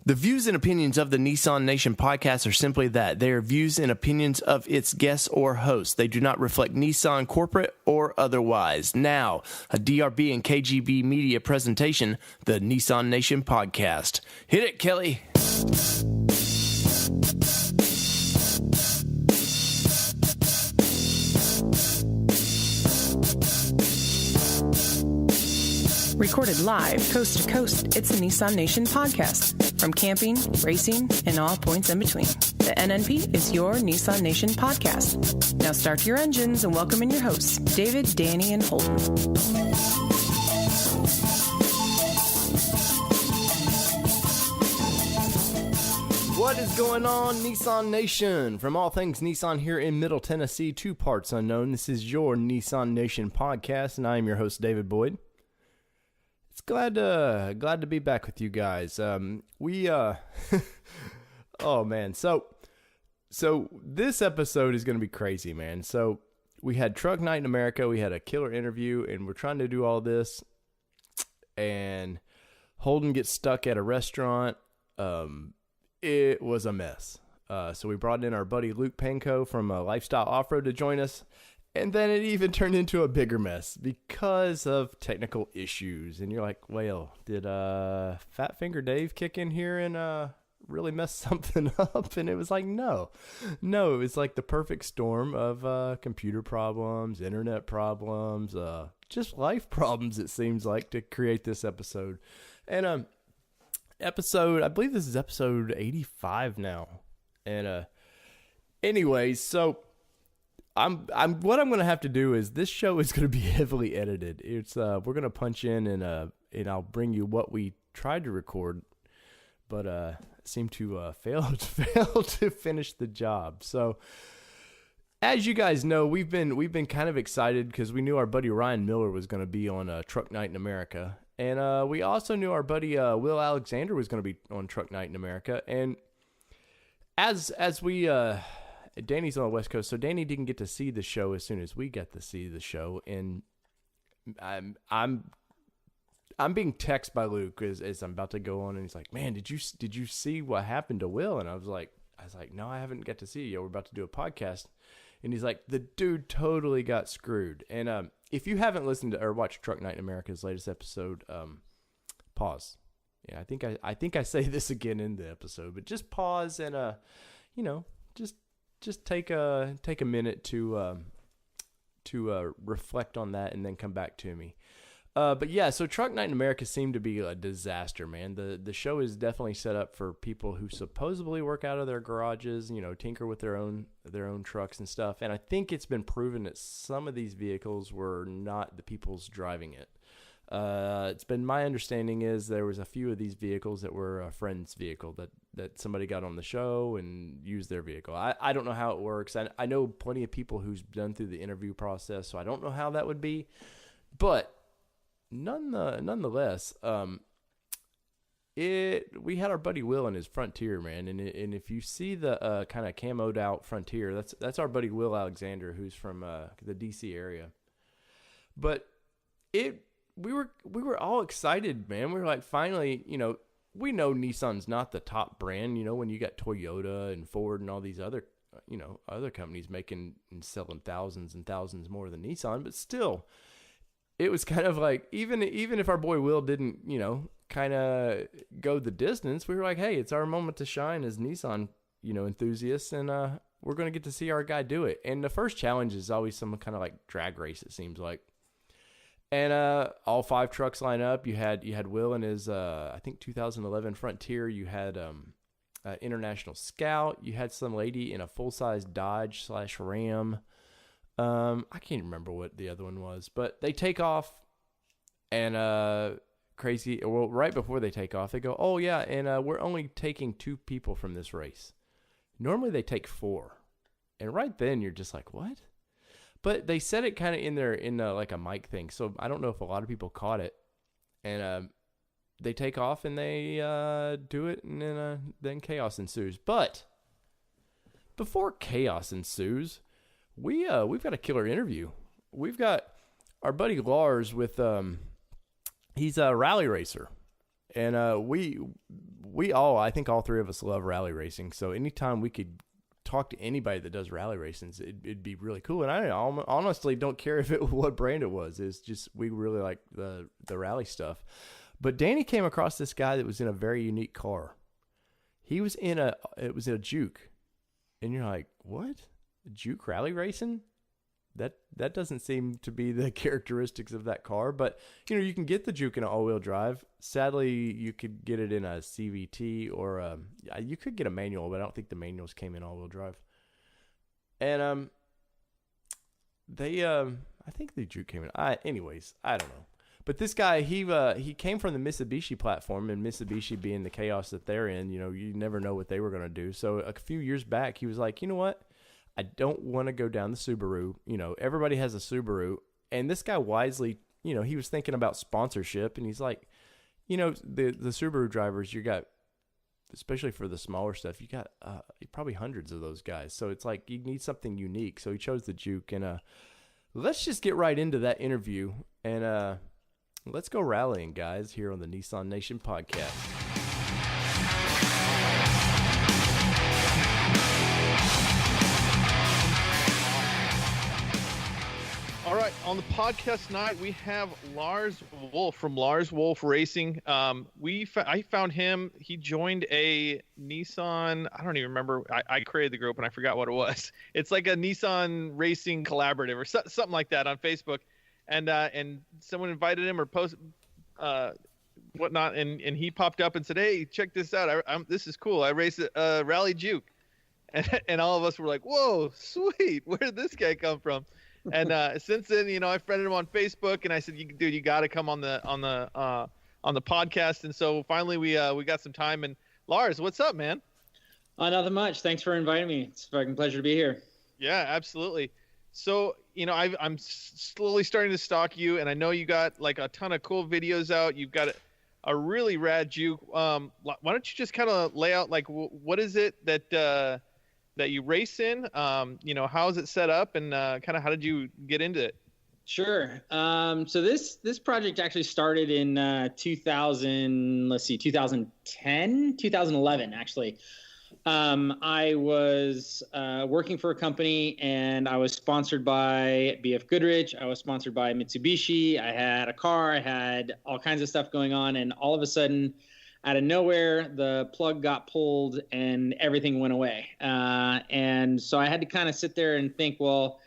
The views and opinions of the Nissan Nation podcast are simply that. They are views and opinions of its guests or hosts. They do not reflect Nissan corporate or otherwise. Now, a DRB and KGB media presentation, the Nissan Nation podcast. Hit it, Kelly. Recorded live, coast to coast, it's the Nissan Nation podcast. From camping, racing, and all points in between. The NNP is your Nissan Nation podcast. Now start your engines and welcome in your hosts, David, Danny, and Holden. What is going on, Nissan Nation? From all things Nissan here in Middle Tennessee, two parts unknown. This is your Nissan Nation podcast, and I am your host, David Boyd. It's glad to be back with you guys. Oh man, so this episode is going to be crazy, man. So we had Truck Night in America, we had a killer interview, and we're trying to do all this, and Holden gets stuck at a restaurant. It was a mess. So we brought in our buddy Luke Panko from Lifestyle Offroad to join us. And then it even turned into a bigger mess because of technical issues. And you're like, well, did Fat Finger Dave kick in here and really mess something up? And it was like, no, it was like the perfect storm of computer problems, internet problems, just life problems, it seems like, to create this episode. And I believe this is episode 85 now. And anyways, so what I'm going to have to do is this show is going to be heavily edited. It's we're going to punch in and I'll bring you what we tried to record, but seemed to fail to finish the job. So as you guys know, we've been kind of excited because we knew our buddy Ryan Miller was going to be on Truck Night in America, and we also knew our buddy Will Alexander was going to be on Truck Night in America. And as we Danny's on the West Coast, so Danny didn't get to see the show as soon as we got to see the show, and I'm being texted by Luke as I'm about to go on, and he's like, "Man, did you see what happened to Will?" And I was like, "No, I haven't got to see it yet. We're about to do a podcast," and he's like, "The dude totally got screwed." And if you haven't listened to or watched Truck Night in America's latest episode, pause. Yeah, I think I say this again in the episode, but just pause and just take a minute to reflect on that and then come back to me. But yeah, so Truck Night in America seemed to be a disaster, man. The show is definitely set up for people who supposedly work out of their garages, tinker with their own trucks and stuff. And I think it's been proven that some of these vehicles were not the people's driving it. It's been my understanding is there was a few of these vehicles that were a friend's vehicle that somebody got on the show and used their vehicle. I don't know how it works. I know plenty of people who's done through the interview process, so I don't know how that would be. But nonetheless, we had our buddy Will in his Frontier, man, and if you see the kind of camoed out Frontier, that's our buddy Will Alexander, who's from the DC area. But we were all excited, man. We were like, finally, we know Nissan's not the top brand, when you got Toyota and Ford and all these other companies making and selling thousands and thousands more than Nissan, but still, it was kind of like, even if our boy Will didn't, kind of go the distance, we were like, hey, it's our moment to shine as Nissan, enthusiasts, and we're going to get to see our guy do it. And the first challenge is always some kind of like drag race, it seems like. And all 5 trucks line up. You had Will in his I think 2011 Frontier. You had International Scout. You had some lady in a full-size Dodge / Ram. I can't remember what the other one was, but they take off, and crazy. Well, right before they take off, they go, "Oh yeah, and we're only taking 2 people from this race. Normally they take 4." And right then you're just like, "What?" But they said it kind of in like a mic thing, so I don't know if a lot of people caught it. And they take off and they do it, and then chaos ensues. But before chaos ensues, we've got a killer interview. We've got our buddy Lars with he's a rally racer, and I think all three of us love rally racing. So anytime we could talk to anybody that does rally racing, it'd be really cool. And I honestly don't care if what brand it was. It's just, we really like the rally stuff. But Danny came across this guy that was in a very unique car. It was in a Juke. And you're like, what? Juke rally racing? That doesn't seem to be the characteristics of that car. But, you can get the Juke in an all-wheel drive. Sadly, you could get it in a CVT or you could get a manual, but I don't think the manuals came in all-wheel drive. And I think the Juke came in. Anyways, I don't know. But this guy, he came from the Mitsubishi platform, and Mitsubishi being the chaos that they're in, you never know what they were going to do. So a few years back, he was like, you know what? I don't want to go down the Subaru. Everybody has a Subaru. And this guy wisely, he was thinking about sponsorship. And he's like, the Subaru drivers, you got, especially for the smaller stuff, you got probably hundreds of those guys. So it's like you need something unique. So he chose the Juke. And let's just get right into that interview. And let's go rallying, guys, here on the Nissan Nation podcast. All right, on the podcast tonight, we have Lars Wolfe from Lars Wolfe Racing. I found him. He joined a Nissan. I don't even remember. I created the group and I forgot what it was. It's like a Nissan Racing Collaborative or something like that on Facebook. And someone invited him or posted whatnot, and he popped up and said, "Hey, check this out. This is cool. I race a Rally Juke," and all of us were like, "Whoa, sweet! Where did this guy come from?" And since then, I friended him on Facebook, and I said, "Dude, you got to come on the podcast." And so finally, we got some time. And Lars, what's up, man? Nothing much. Thanks for inviting me. It's a fucking pleasure to be here. Yeah, absolutely. So, I'm slowly starting to stalk you, and I know you got like a ton of cool videos out. You've got a really rad Juke. Why don't you just kind of lay out like what is it that you race in? How is it set up, and kind of how did you get into it? Sure. So this project actually started in 2011 actually. I was working for a company, and I was sponsored by BF Goodrich. I was sponsored by Mitsubishi. I had a car. I had all kinds of stuff going on, and all of a sudden, out of nowhere, the plug got pulled and everything went away. And so I had to kind of sit there and think, well,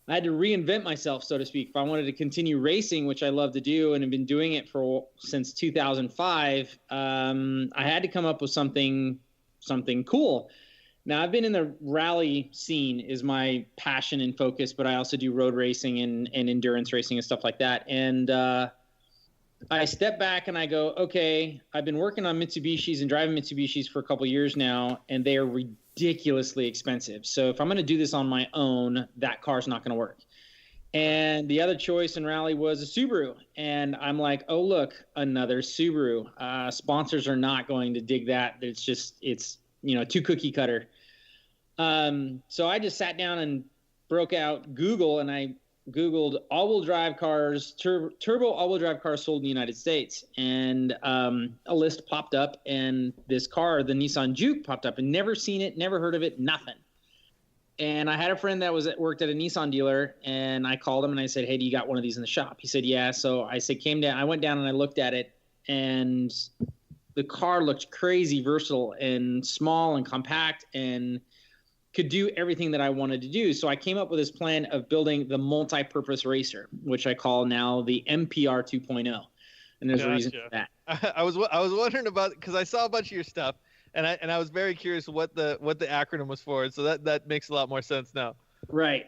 I had to reinvent myself, so to speak. If I wanted to continue racing, which I love to do and have been doing it since 2005, I had to come up with something cool. Now, I've been in the rally scene is my passion and focus, but I also do road racing and endurance racing and stuff like that. And I step back and I go, okay, I've been working on Mitsubishis and driving Mitsubishis for a couple years now, and they are ridiculously expensive. So if I'm going to do this on my own, that car's not going to work. And the other choice in rally was a Subaru. And I'm like, oh, look, another Subaru. Sponsors are not going to dig that. It's too cookie cutter. So I just sat down and broke out Google, and I Googled all-wheel drive cars, turbo all-wheel drive cars sold in the United States. And a list popped up, and this car, the Nissan Juke, popped up, and never seen it, never heard of it, nothing. And I had a friend that worked at a Nissan dealer, and I called him and I said, "Hey, do you got one of these in the shop?" He said, "Yeah." So I said, I went down and I looked at it, and the car looked crazy versatile and small and compact and could do everything that I wanted to do. So I came up with this plan of building the multi-purpose racer, which I call now the MPR 2.0. And there's a reason for that. I was wondering about, because I saw a bunch of your stuff. And I was very curious what the acronym was for. So that makes a lot more sense now. Right.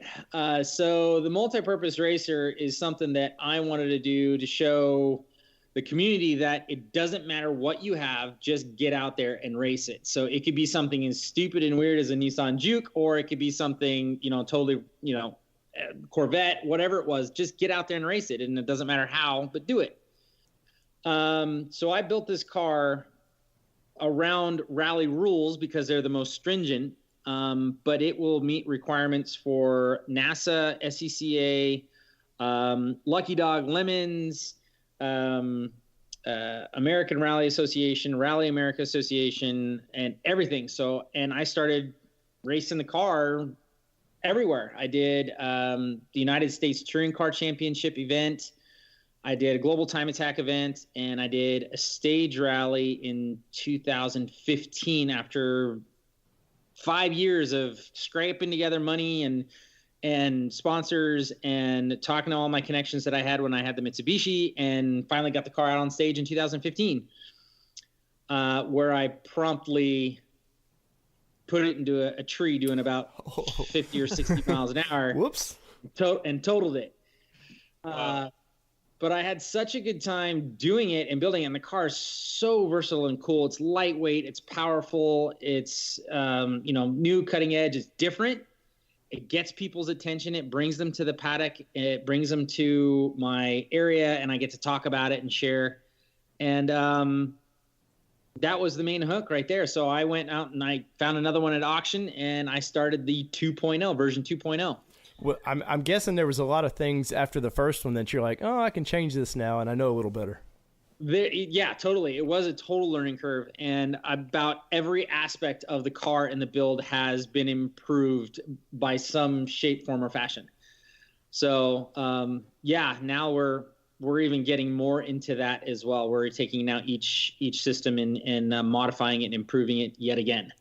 So the multi-purpose racer is something that I wanted to do to show the community that it doesn't matter what you have, just get out there and race it. So it could be something as stupid and weird as a Nissan Juke, or it could be something, totally, Corvette, whatever it was, just get out there and race it. And it doesn't matter how, but do it. So I built this car around rally rules because they're the most stringent, but it will meet requirements for NASA, SCCA, Lucky Dog Lemons, American Rally Association, Rally America Association, and everything. So, and I started racing the car everywhere. I did the United States Touring Car Championship event. I did a Global Time Attack event, and I did a stage rally in 2015 after 5 years of scraping together money and sponsors and talking to all my connections that I had when I had the Mitsubishi, and finally got the car out on stage in 2015, where I promptly put it into a tree doing about 50 or 60 miles an hour. Whoops. And totaled it. Wow. But I had such a good time doing it and building it. And the car is so versatile and cool. It's lightweight. It's powerful. It's, new, cutting edge. It's different. It gets people's attention. It brings them to the paddock. It brings them to my area, and I get to talk about it and share. And that was the main hook right there. So I went out and I found another one at auction, and I started the 2.0, version 2.0. Well, I'm guessing there was a lot of things after the first one that you're like, oh, I can change this now, and I know a little better. Yeah, totally. It was a total learning curve, and about every aspect of the car and the build has been improved by some shape, form, or fashion. So, now we're even getting more into that as well. We're taking now each system and modifying it and improving it yet again.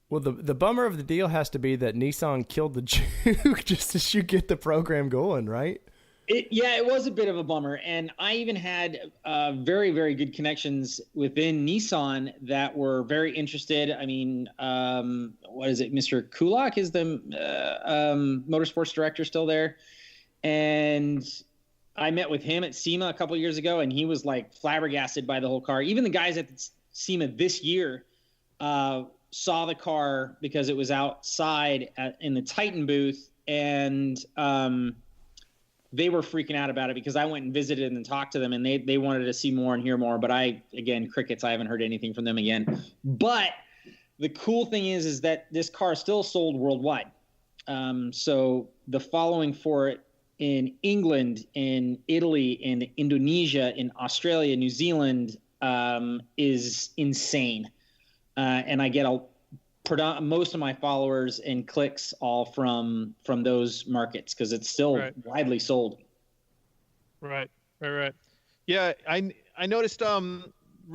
Well, the bummer of the deal has to be that Nissan killed the Juke just as you get the program going, right? It was a bit of a bummer. And I even had very, very good connections within Nissan that were very interested. I mean, what is it? Mr. Kulak is the motorsports director still there. And I met with him at SEMA a couple of years ago, and he was like flabbergasted by the whole car. Even the guys at SEMA this year saw the car because it was outside in the Titan booth, and they were freaking out about it because I went and visited and talked to them, and they wanted to see more and hear more. But crickets, I haven't heard anything from them again. But the cool thing is that this car still sold worldwide. So the following for it in England, in Italy, in Indonesia, in Australia, New Zealand is insane. And I get most of my followers and clicks all from those markets because it's still widely sold. Right. Yeah, I noticed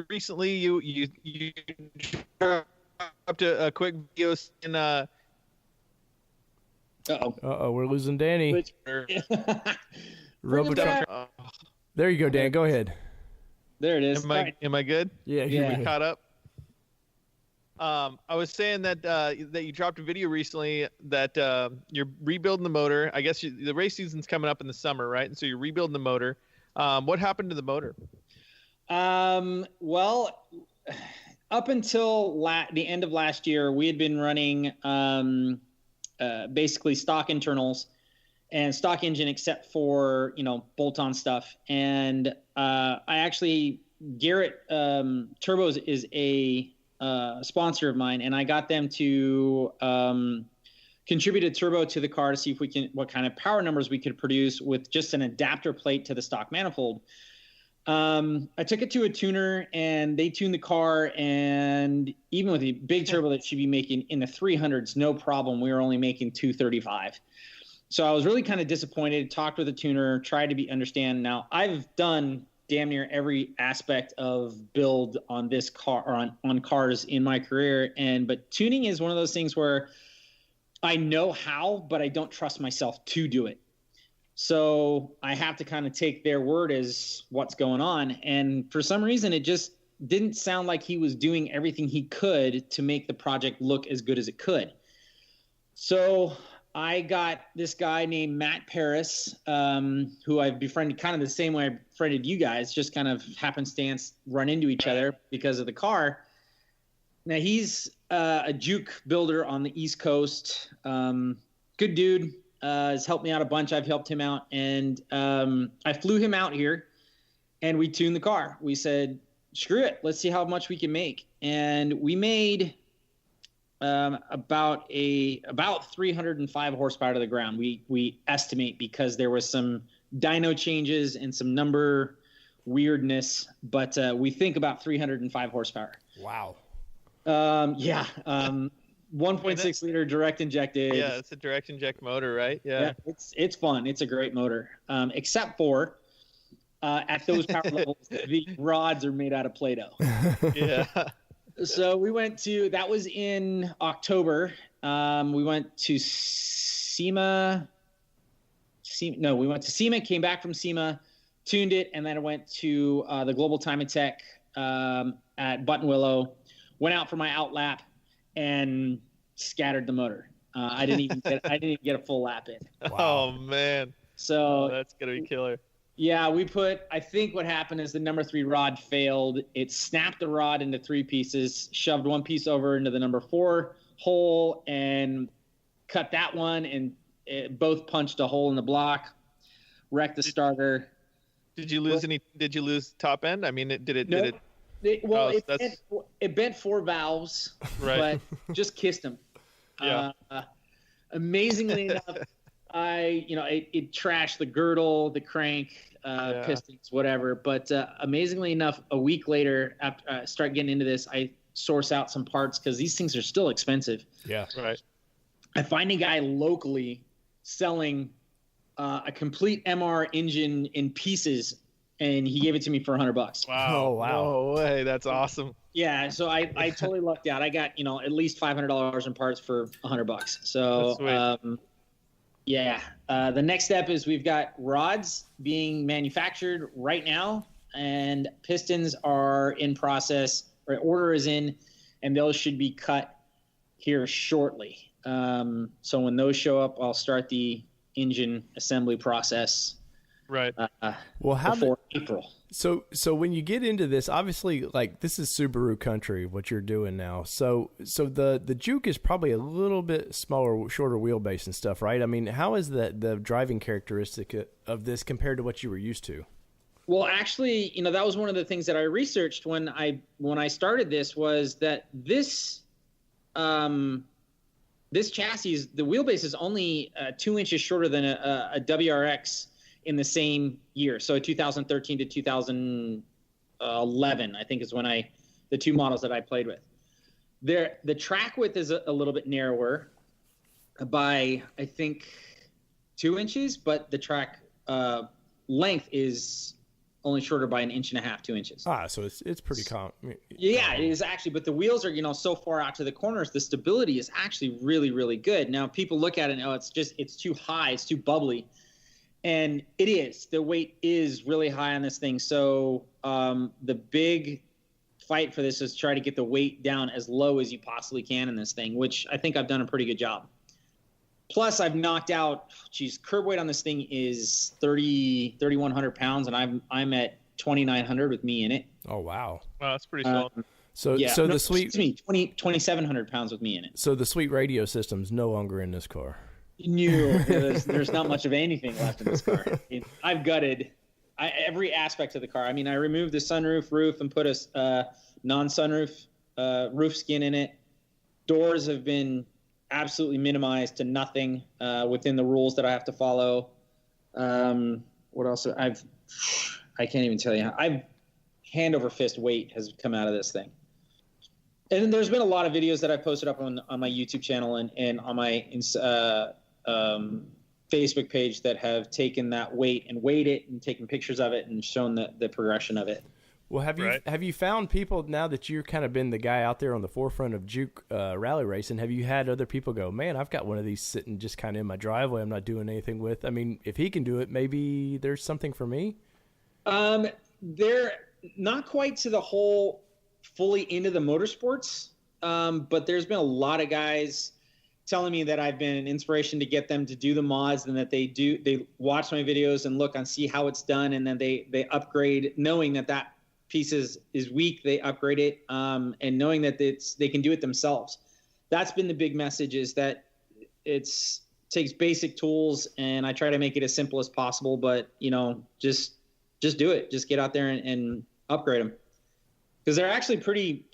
recently you dropped a quick video in we're losing Danny. Robotron. There you go, Dan. Go ahead. There it is. Am I good? Yeah. We caught up. I was saying that that you dropped a video recently that you're rebuilding the motor. I guess the race season's coming up in the summer, right? And so you're rebuilding the motor. What happened to the motor? Well, up until the end of last year, we had been running basically stock internals and stock engine, except for bolt-on stuff. And Garrett Turbos is a sponsor of mine, and I got them to contribute a turbo to the car to see if what kind of power numbers we could produce with just an adapter plate to the stock manifold. I took it to a tuner, and they tuned the car, and even with a big turbo that should be making in the 300s, no problem. We were only making 235. So I was really kind of disappointed, talked with the tuner, tried to understand. Now, I've done damn near every aspect of build on this car or on cars in my career. But tuning is one of those things where I know how, but I don't trust myself to do it. So I have to kind of take their word as what's going on. And for some reason, it just didn't sound like he was doing everything he could to make the project look as good as it could. So I got this guy named Matt Paris, who I've befriended kind of the same way I befriended you guys, just kind of happenstance run into each other because of the car. Now, he's a Juke builder on the East Coast. Good dude. Has helped me out a bunch. I've helped him out. And I flew him out here, and we tuned the car. We said, screw it. Let's see how much we can make. And we made about 305 horsepower to the ground. We estimate, because there was some dyno changes and some number weirdness, but we think about 305 horsepower. Wow. 1.6 liter direct injected. Yeah, it's a direct inject motor, right? Yeah. It's fun. It's a great motor. Except for at those power levels, the rods are made out of Play-Doh. Yeah. So we went to, that was in October. We went to SEMA. We went to SEMA, came back from SEMA, tuned it, and then I went to the Global Time and Tech at Buttonwillow, went out for my out lap, and scattered the motor. I didn't even get a full lap in. Wow. Oh man. So that's gonna be killer. Yeah, I think what happened is the number 3 rod failed. It snapped the rod into 3 pieces, shoved one piece over into the number 4 hole, and cut that one, and it both punched a hole in the block, wrecked the starter. Did you lose Did you lose top end? I mean, did it? It bent 4 valves, right. but just kissed them. Yeah. Amazingly enough, it trashed the girdle, the crank, pistons, whatever. But amazingly enough, a week later, after I start getting into this, I source out some parts because these things are still expensive. Yeah. Right. I find a guy locally selling a complete MR engine in pieces, and he gave it to me for $100. Wow. Oh, wow. No way. That's awesome. Yeah, so I totally lucked out. I got at least $500 in parts for $100. So the next step is we've got rods being manufactured right now, and pistons are in process, or order is in, and those should be cut here shortly. So when those show up, I'll start the engine assembly process. Right. Before April. So when you get into this, obviously, like, this is Subaru country, what you're doing now. So the Juke is probably a little bit smaller, shorter wheelbase and stuff, right? I mean, how is the driving characteristic of this compared to what you were used to? Well, actually, that was one of the things that I researched when I started this, was that this chassis, the wheelbase is only 2 inches shorter than a WRX in the same year. So 2013 to 2011, I think, is when the 2 models that I played with. The track width is a little bit narrower by, I think, 2 inches, but the track length is only shorter by 1.5 inches, 2 inches. So it's pretty common. Yeah, it is actually, but the wheels are, so far out to the corners, the stability is actually really, really good. Now people look at it and, it's too high, it's too bubbly. And it is. The weight is really high on this thing. So the big fight for this is try to get the weight down as low as you possibly can in this thing, which I think I've done a pretty good job. Plus, I've knocked out, curb weight on this thing is 3,100 pounds, and I'm at 2,900 with me in it. Oh, wow. Wow, that's pretty solid. The sweet... Excuse me, 2,700 pounds with me in it. So the sweet radio system's no longer in this car. No, there's not much of anything left in this car. I've gutted every aspect of the car. I mean, I removed the sunroof roof and put a non-sunroof roof skin in it. Doors have been absolutely minimized to nothing within the rules that I have to follow. What else? I can't even tell you. Hand over fist weight has come out of this thing. And there's been a lot of videos that I posted up on my YouTube channel and on my Facebook page that have taken that weight and weighed it and taken pictures of it and shown the progression of it. Well, have you found people, now that you've kind of been the guy out there on the forefront of Juke rally racing, have you had other people go, man, I've got one of these sitting just kind of in my driveway I'm not doing anything with? I mean, if he can do it, maybe there's something for me? They're not quite to the whole fully into the motorsports, but there's been a lot of guys telling me that I've been an inspiration to get them to do the mods, and that they watch my videos and look and see how it's done, and then they upgrade, knowing that piece is weak, they upgrade it, and knowing that they can do it themselves. That's been the big message, is that takes basic tools, and I try to make it as simple as possible, but just do it. Just get out there and upgrade them, because they're actually pretty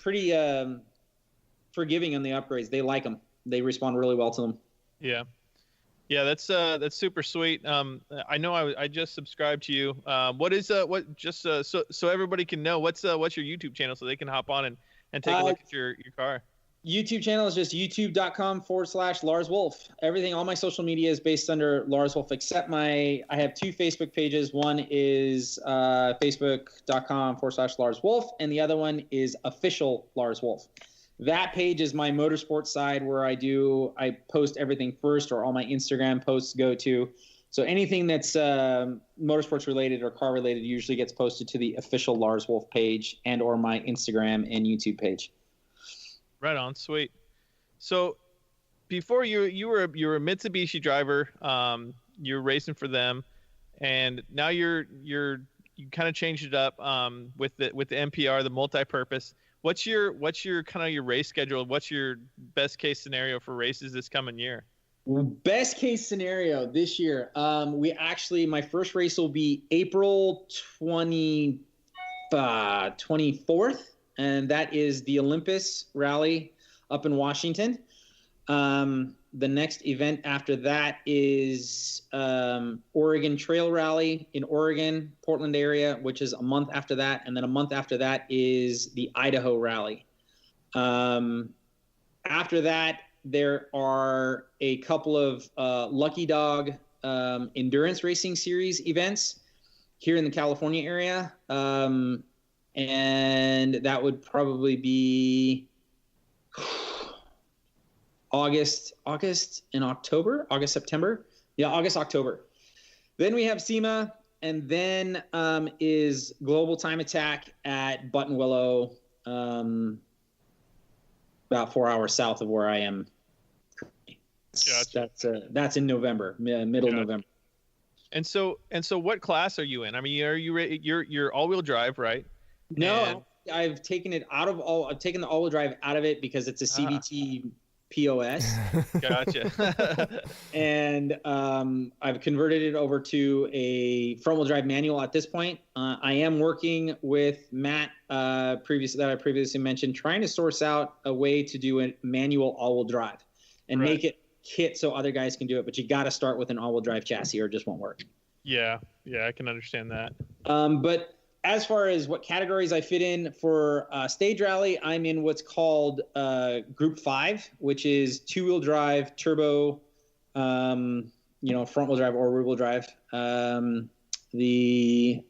forgiving on the upgrades. They like them. They respond really well to them. Yeah. Yeah, that's super sweet. I know I just subscribed to you. What is so everybody can know what's your YouTube channel so they can hop on and take a look at your car. YouTube channel is just youtube.com/Lars Wolfe. Everything, all my social media is based under Lars Wolfe, except I have 2 Facebook pages. One is facebook.com/Lars Wolfe, and the other one is official Lars Wolfe. That page is my motorsports side where I post everything first, or all my Instagram posts go to. So anything that's motorsports related or car related usually gets posted to the official Lars Wolfe page and or my Instagram and YouTube page. Right on, sweet. So before you were a Mitsubishi driver, you're racing for them, and now you kind of changed it up with the MPR, the multi-purpose. What's your kind of your race schedule? What's your best case scenario for races this coming year? Best case scenario this year. My first race will be April 24th, and that is the Olympus Rally up in Washington. The next event after that is Oregon Trail Rally in Oregon, Portland area, which is a month after that. And then a month after that is the Idaho Rally. After that, there are a couple of Lucky Dog endurance racing series events here in the California area. And that would probably be August and October, September. Yeah, August, October. Then we have SEMA, and then is Global Time Attack at Buttonwillow, about 4 hours south of where I am. Gotcha. That's in November, middle November. And so what class are you in? I mean, you're all-wheel drive, right? No, I've taken the all-wheel drive out of it because it's a CVT POS. Gotcha. And I've converted it over to a front-wheel drive manual at this point. I am working with Matt, that I previously mentioned, trying to source out a way to do a manual all-wheel drive and make it kit so other guys can do it. But you got to start with an all-wheel drive chassis or it just won't work. Yeah, I can understand that. But as far as what categories I fit in for stage rally, I'm in what's called Group 5, which is two-wheel drive, turbo, front-wheel drive or rear-wheel drive. The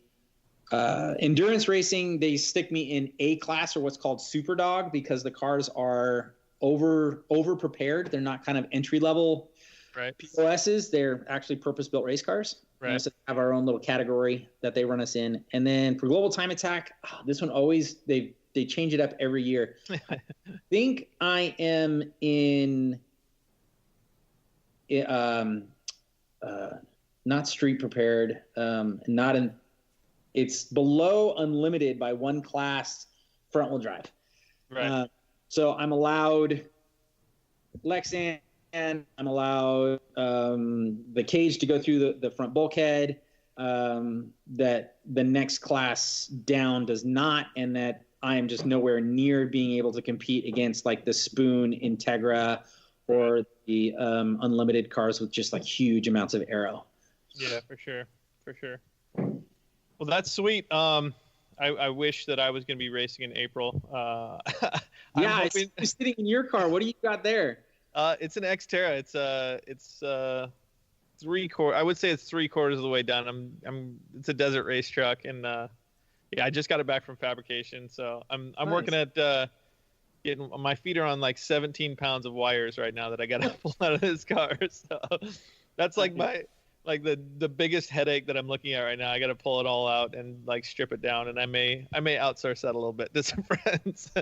endurance racing, they stick me in A class, or what's called Super Dog, because the cars are over prepared. They're not kind of entry-level POSs. They're actually purpose-built race cars. Right. So have our own little category that they run us in. And then for Global Time Attack, this one always, they change it up every year. I think I am in not street prepared, it's below unlimited by one class front wheel drive. Right. So I'm allowed Lexan, and I'm allowed the cage to go through the front bulkhead, that the next class down does not, and that I am just nowhere near being able to compete against like the Spoon Integra or the unlimited cars with just like huge amounts of aero. Yeah, for sure. Well, that's sweet. I wish that I was going to be racing in April. I'm sitting in your car. What do you got there? It's an Xterra. It's 3/4. I would say it's 3/4 of the way done. It's a desert race truck, and I just got it back from fabrication. So I'm nice. Working at getting my feet are on like 17 pounds of wires right now that I got to pull out of this car. So that's like the biggest headache that I'm looking at right now. I got to pull it all out and like strip it down, and I may outsource that a little bit to some friends.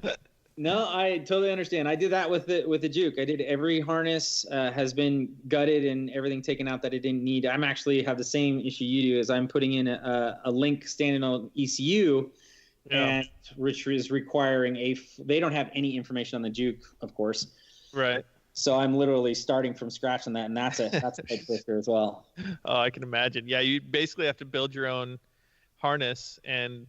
No, I totally understand. I did that with the Juke. I did every harness has been gutted and everything taken out that it didn't need. I'm actually have the same issue you do, as I'm putting in a link standing on ECU, and which is requiring they don't have any information on the Juke, of course. Right. So I'm literally starting from scratch on that, and that's a head twister as well. Oh, I can imagine. Yeah, you basically have to build your own harness and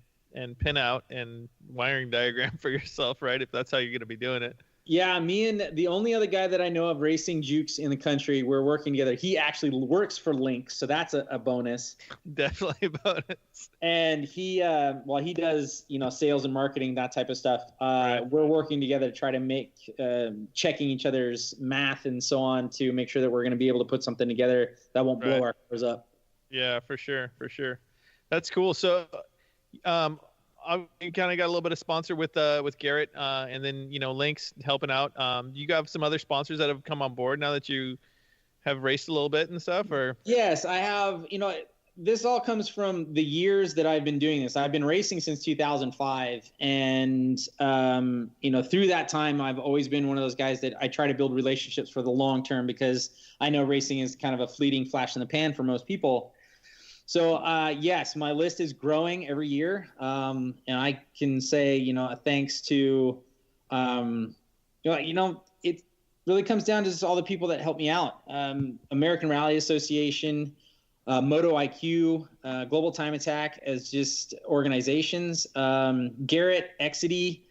pin out and wiring diagram for yourself, right? If that's how you're going to be doing it. Yeah, me and the only other guy that I know of racing Jukes in the country, we're working together. He actually works for Link, so that's a bonus. Definitely a bonus. And he, he does, sales and marketing, that type of stuff. Right. We're working together to try to make, checking each other's math and so on to make sure that we're going to be able to put something together that won't blow our cars up. Yeah, for sure. That's cool. So, you kind of got a little bit of sponsor with Garrett, and then Link's helping out. You got some other sponsors that have come on board now that you have raced a little bit and stuff, or? Yes, I have. This all comes from the years that I've been doing this. I've been racing since 2005, and through that time, I've always been one of those guys that I try to build relationships for the long term, because I know racing is kind of a fleeting flash in the pan for most people. So, yes, my list is growing every year. And I can say, thanks to, it really comes down to just all the people that help me out. American Rally Association, Moto IQ, Global Time Attack as just organizations. Garrett, Exity,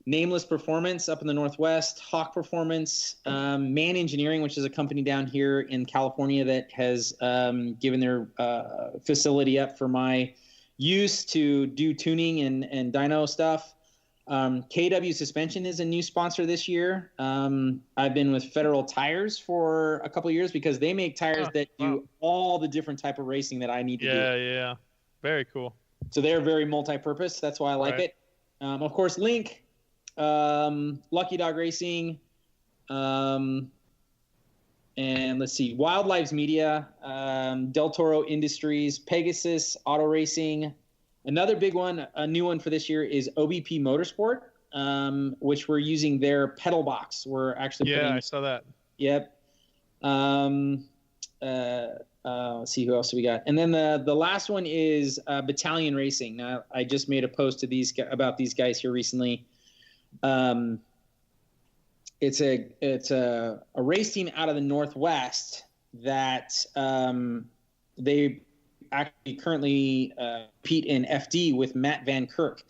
Nameless Performance up in the Northwest, Hawk Performance, Man Engineering, which is a company down here in California that has given their facility up for my use to do tuning and dyno stuff. KW Suspension is a new sponsor this year. I've been with Federal Tires for a couple of years because they make tires that do all the different type of racing that I need to do. Yeah. Very cool. So they're very multi-purpose. That's why I like it. Of course, Link. Lucky Dog Racing, and let's see, Wildlives Media, Del Toro Industries, Pegasus Auto Racing. Another big one, a new one for this year, is OBP Motorsport, which we're using their pedal box. We're actually I saw that. Yep. Let's see, who else do we got? And then the last one is Battalion Racing. Now, I just made a post to about these guys here recently. It's a race team out of the Northwest that they actually currently compete in FD with Matt Van Kirk,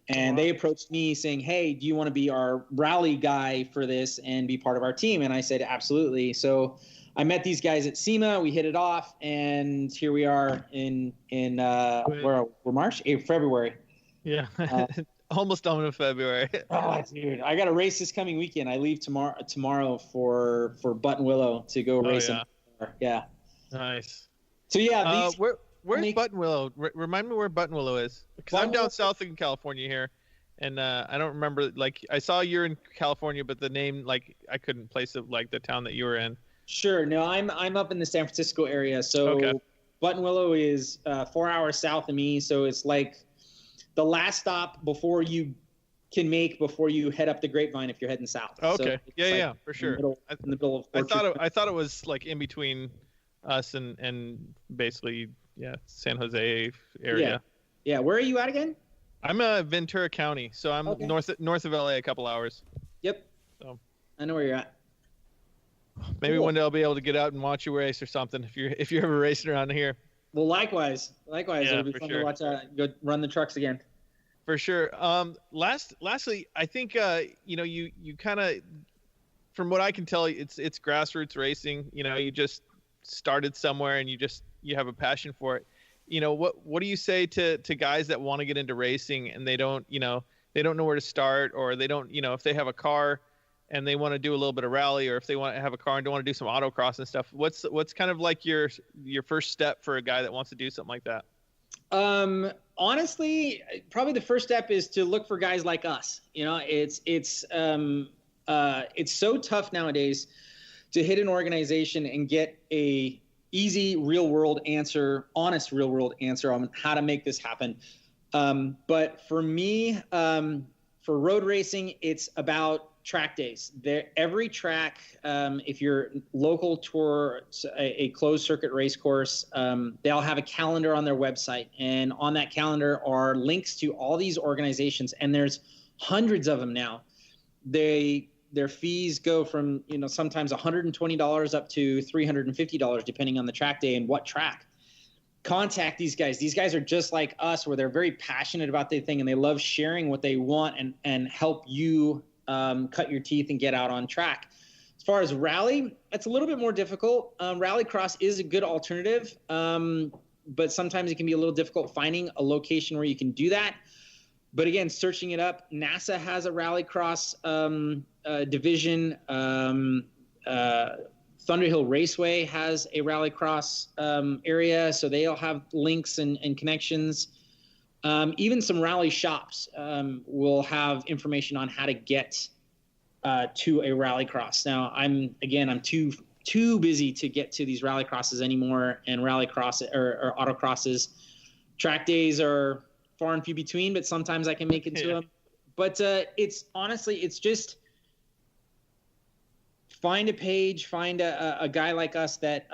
and they approached me saying, "Hey, do you want to be our rally guy for this and be part of our team?" And I said, "Absolutely." So I met these guys at SEMA. We hit it off, and here we are in we're March, April, February. Yeah. Almost done with February. Oh, dude, I got a race this coming weekend. I leave tomorrow for Button Willow to go race. Yeah. Nice. So yeah, where's Button Willow? Remind me where Button Willow is, because I'm down south in California here, and I don't remember. Like, I saw you're in California, but the name, like, I couldn't place it, like the town that you were in. Sure. No, I'm up in the San Francisco area. So Button Willow is 4 hours south of me. So it's like the last stop before you head up the Grapevine if you're heading south. Okay. So yeah, for sure. In the middle of I thought it was like in between us and basically San Jose area. Yeah. Where are you at again? I'm Ventura County, so I'm north of LA a couple hours. Yep. So I know where you're at. Maybe one day I'll be able to get out and watch you race or something if you're ever racing around here. Well, likewise. Yeah, It'll be fun to watch go run the trucks again. For sure. Lastly, I think you kind of, from what I can tell, it's grassroots racing. You just started somewhere and you have a passion for it. What do you say to guys that want to get into racing and they don't know where to start, or they don't, if they have a car and they want to do a little bit of rally, or if they want to have a car and don't want to do some autocross and stuff, what's kind of like your first step for a guy that wants to do something like that? Honestly, probably the first step is to look for guys like us. It's so tough nowadays to hit an organization and get a easy honest real world answer on how to make this happen. But for me, for road racing, it's about track days. Every track, if you're local tour, a closed circuit race course, they'll have a calendar on their website, and on that calendar are links to all these organizations, and there's hundreds of them now. Their fees go from sometimes $120 up to $350 depending on the track day and what track. Contact these guys. These guys are just like us, where they're very passionate about their thing and they love sharing what they want and help you cut your teeth and get out on track. As far as rally, it's a little bit more difficult. Rallycross is a good alternative, but sometimes it can be a little difficult finding a location where you can do that. But again, searching it up, NASA has a rallycross division. Thunderhill Raceway has a rallycross area, so they'll have links and connections. Even some rally shops will have information on how to get to a rallycross. Now, I'm too busy to get to these rallycrosses anymore, and rallycross or autocrosses. Track days are far and few between, but sometimes I can make it to them. But it's just find a page, find a guy like us that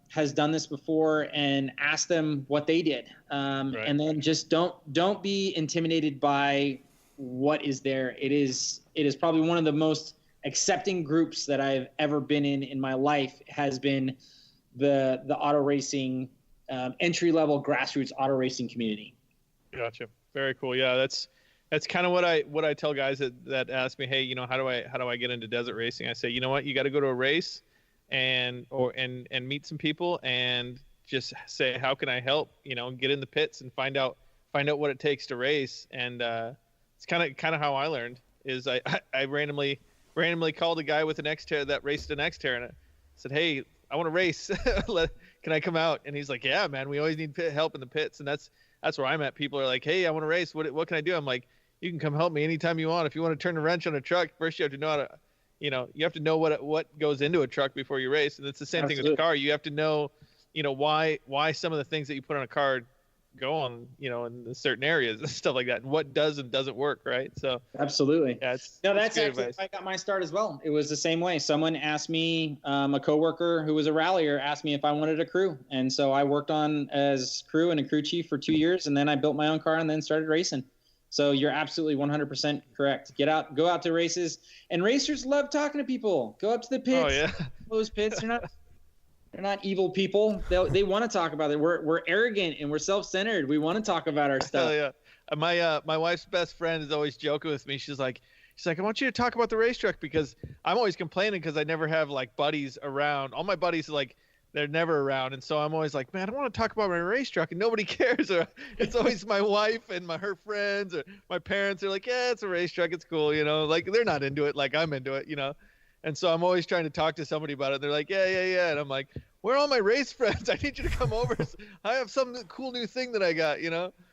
has done this before, and ask them what they did. Right. And then just don't be intimidated by what is there. It is probably one of the most accepting groups that I've ever been in my life, has been the auto racing entry-level grassroots auto racing community. Gotcha. Very cool. Yeah, that's kind of what I tell guys that ask me, hey, you know, how do I get into desert racing? I say, you know what, you got to go to a race and meet some people and just say, how can I help? You know, get in the pits and find out what it takes to race. And it's kind of how I learned. Is I randomly called a guy with an Xterra that raced an Xterra, and I said, hey, I want to race. Can I come out? And he's like, yeah, man, we always need help in the pits. And that's where I'm at. People are like, hey, I want to race. What can I do? I'm like, you can come help me anytime you want. If you want to turn a wrench on a truck, first you have to know how to, you have to know what goes into a truck before you race. And it's the same thing with a car. You have to know, why some of the things that you put on a car go on, in certain areas and stuff like that, and what does and doesn't work, right? So absolutely. Yeah, that's actually how I got my start as well. It was the same way. Someone asked me, a coworker who was a rallyer asked me if I wanted a crew, and so I worked on as crew and a crew chief for 2 years, and then I built my own car and then started racing. So you're absolutely 100% correct. Go out to races, and racers love talking to people. Go up to the pits. Oh yeah, those pits. They're not evil people. They want to talk about it. We're arrogant and we're self-centered. We want to talk about our stuff. Hell yeah. My wife's best friend is always joking with me. She's like, I want you to talk about the race truck, because I'm always complaining because I never have like buddies around. All my buddies they're never around, and so I'm always like, man, I want to talk about my race truck, and nobody cares. Or it's always my wife and her friends or my parents are like, yeah, it's a race truck, it's cool, like they're not into it like I'm into it, And so I'm always trying to talk to somebody about it. They're like, yeah. And I'm like, where are all my race friends? I need you to come over. I have some cool new thing that I got,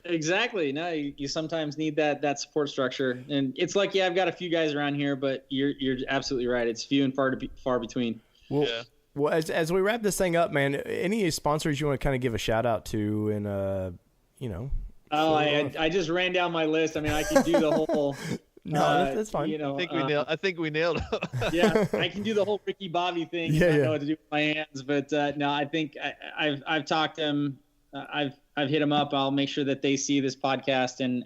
Exactly. No, you sometimes need that support structure. And it's like, yeah, I've got a few guys around here, but you're absolutely right. It's few and far between. Well, yeah. Well, as we wrap this thing up, man, any sponsors you want to kind of give a shout out to, and I just ran down my list. I mean, I can do the whole. No, that's fine. I think we nailed it. Yeah, I can do the whole Ricky Bobby thing. Yeah, I know what to do with my hands, but no, I think I've talked to him. I've hit him up. I'll make sure that they see this podcast and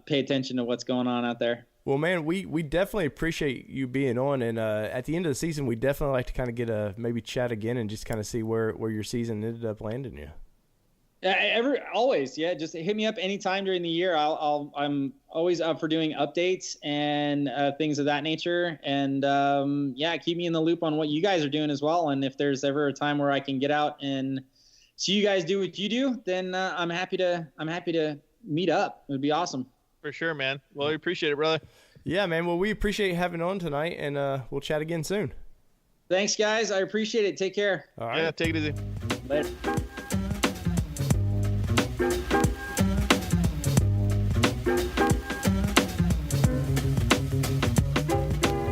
pay attention to what's going on out there. Well, man, we definitely appreciate you being on, and at the end of the season, we definitely like to kind of get maybe chat again and just kind of see where your season ended up landing you. Always, yeah. Just hit me up anytime during the year. I'm always up for doing updates and things of that nature. And keep me in the loop on what you guys are doing as well. And if there's ever a time where I can get out and see you guys do what you do, then I'm happy to meet up. It would be awesome. For sure, man. Well, we appreciate it, brother. Yeah, man. Well, we appreciate having on tonight, and we'll chat again soon. Thanks, guys. I appreciate it. Take care. All right. Yeah, take it easy. Later.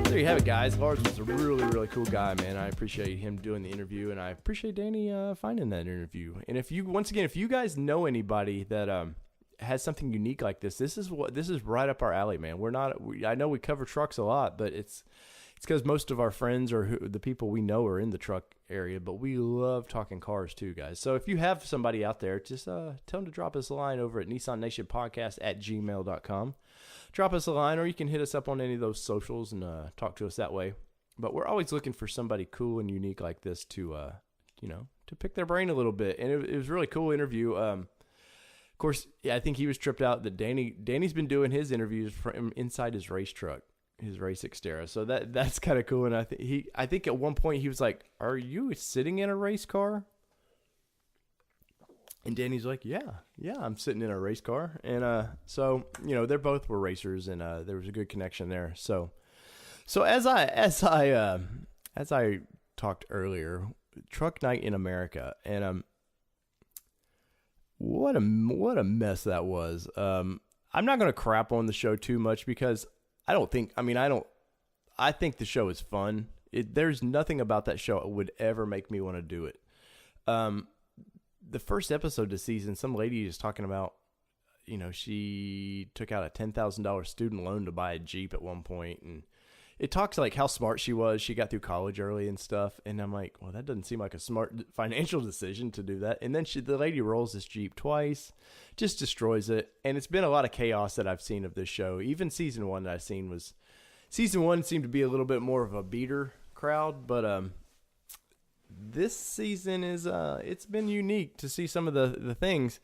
There you have it, guys. Lars was a really, really cool guy, man. I appreciate him doing the interview, and I appreciate Danny finding that interview. And if you guys know anybody that has something unique like this is right up our alley, man. I know we cover trucks a lot, but it's because most of our friends or the people we know are in the truck area, but we love talking cars too, guys. So if you have somebody out there, just tell them to drop us a line over at nissannationpodcast@gmail.com. Drop us a line, or you can hit us up on any of those socials and talk to us that way. But we're always looking for somebody cool and unique like this to pick their brain a little bit. And it was a really cool interview. Of course, yeah, I think he was tripped out that Danny's been doing his interviews from inside his race truck, his race Xterra. So that's kind of cool. And I think at one point he was like, "Are you sitting in a race car?" And Danny's like, "Yeah, I'm sitting in a race car." And so they both were racers, and there was a good connection there. So as I talked earlier, Truck Night in America, and what a mess that was. I'm not going to crap on the show too much because I think the show is fun. There's nothing about that show that would ever make me want to do it. The first episode this season, some lady is talking about, she took out a $10,000 student loan to buy a Jeep at one point, and it talks like how smart she was. She got through college early and stuff. And I'm like, well, that doesn't seem like a smart financial decision to do that. And then the lady rolls this Jeep twice, just destroys it. And it's been a lot of chaos that I've seen of this show. Even season one that I've seen season one seemed to be a little bit more of a beater crowd. But this season it's been unique to see some of the things.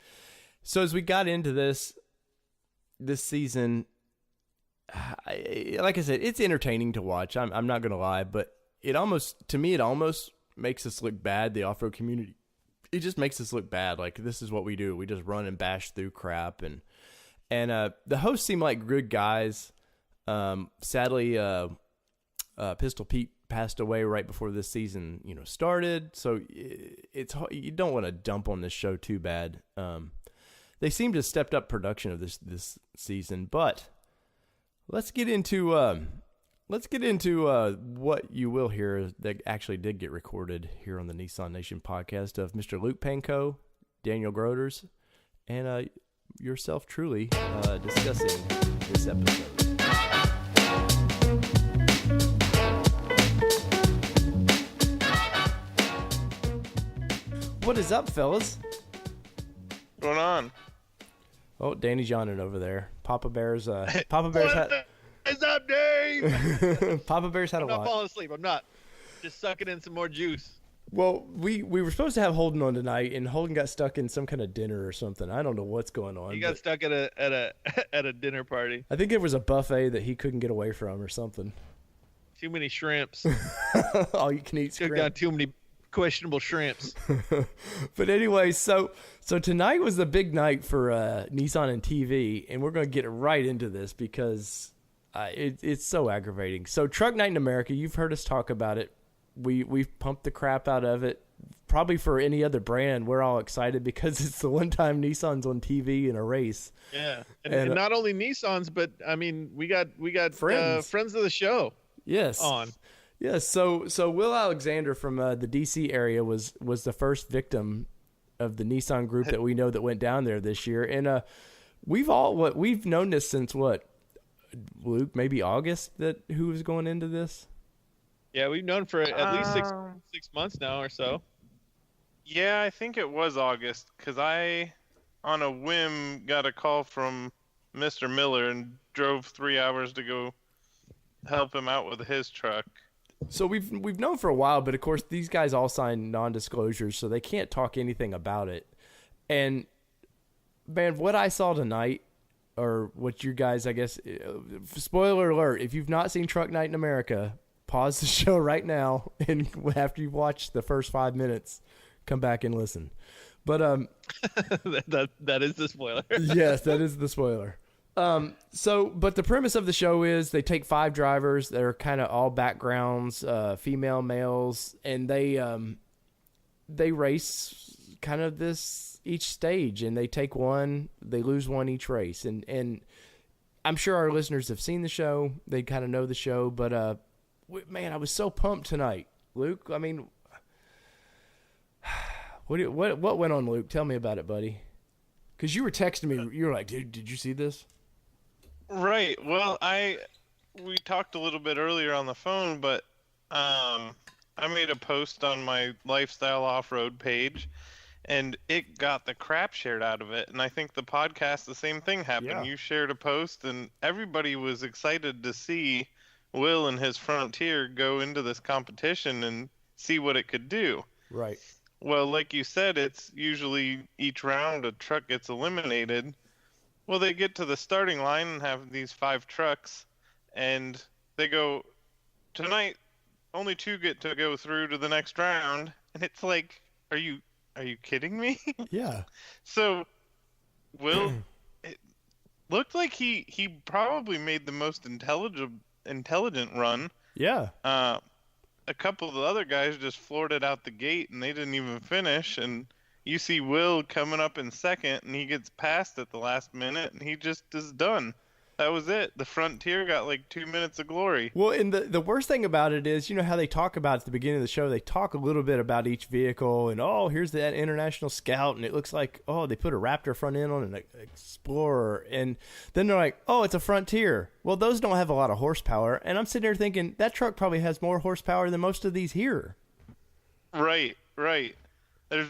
So as we got into this season, like I said, it's entertaining to watch. I'm not gonna lie, but it almost makes us look bad. The off-road community, it just makes us look bad. Like, this is what we do. We just run and bash through crap, and the hosts seem like good guys. Sadly, Pistol Pete passed away right before this season started, so you don't want to dump on this show too bad. They seem to have stepped up production of this season, but let's get into what you will hear that actually did get recorded here on the Nissan Nation podcast of Mr. Luke Pankow, Daniel Groders, and yourself truly discussing this episode. What is up, fellas? What's going on? Oh, Danny's yawning over there. Papa Bear's had. What's up, Dave? Papa Bear's had a lot. I'm not falling asleep. I'm not. Just sucking in some more juice. Well, we were supposed to have Holden on tonight, and Holden got stuck in some kind of dinner or something. I don't know what's going on. He got stuck at a dinner party. I think it was a buffet that he couldn't get away from or something. Too many shrimps. All you can eat shrimp. Got too many questionable shrimps. But anyway, so tonight was the big night for Nissan and TV, and we're going to get right into this because it's so aggravating. So Truck Night in America, you've heard us talk about it. We've pumped the crap out of it. Probably for any other brand, we're all excited because it's the one time Nissan's on TV in a race. Yeah, and not only Nissans, but I mean, we got friends of the show. Yes. On. Yes. So Will Alexander from the DC area was the first victim of the Nissan group that we know that went down there this year, and we've known this since what, Luke, maybe August, that who was going into this. Yeah, we've known for at least 6 months now or so. Yeah, I think it was August, because I, on a whim, got a call from Mr. Miller and drove 3 hours to go help him out with his truck. So we've known for a while, but of course these guys all signed non-disclosures, so they can't talk anything about it. And man, what I saw tonight, or what you guys, I guess, spoiler alert, if you've not seen Truck Night in America, pause the show right now, and after you've watched the first 5 minutes, come back and listen. But that is the spoiler. Yes, that is the spoiler. But the premise of the show is they take 5 drivers that are kind of all backgrounds, female, males, and they race kind of each stage, and they take one, they lose one each race. And I'm sure our listeners have seen the show. They kind of know the show, but, man, I was so pumped tonight. Luke, I mean, what went on, Luke? Tell me about it, buddy. Because you were texting me. You were like, dude, did you see this? Right. Well, we talked a little bit earlier on the phone, but I made a post on my Lifestyle Offroad page, and it got the crap shared out of it. And I think the podcast, the same thing happened. Yeah. You shared a post, and everybody was excited to see Will and his Frontier go into this competition and see what it could do. Right. well, like you said, it's usually each round a truck gets eliminated. Well, they get to the starting line and have these 5 trucks, and they go, tonight, only 2 get to go through to the next round, and it's like, are you kidding me? Yeah. So, Will, it looked like he probably made the most intelligent run. Yeah. A couple of the other guys just floored it out the gate, and they didn't even finish, and you see Will coming up in second, and he gets passed at the last minute, and he just is done. That was it. The Frontier got like 2 minutes of glory. Well, and the worst thing about it is, you know how they talk about at the beginning of the show, they talk a little bit about each vehicle, and here's that International Scout, and it looks like, they put a Raptor front end on an Explorer, and then they're like, it's a Frontier. Well, those don't have a lot of horsepower, and I'm sitting there thinking, that truck probably has more horsepower than most of these here. Right. It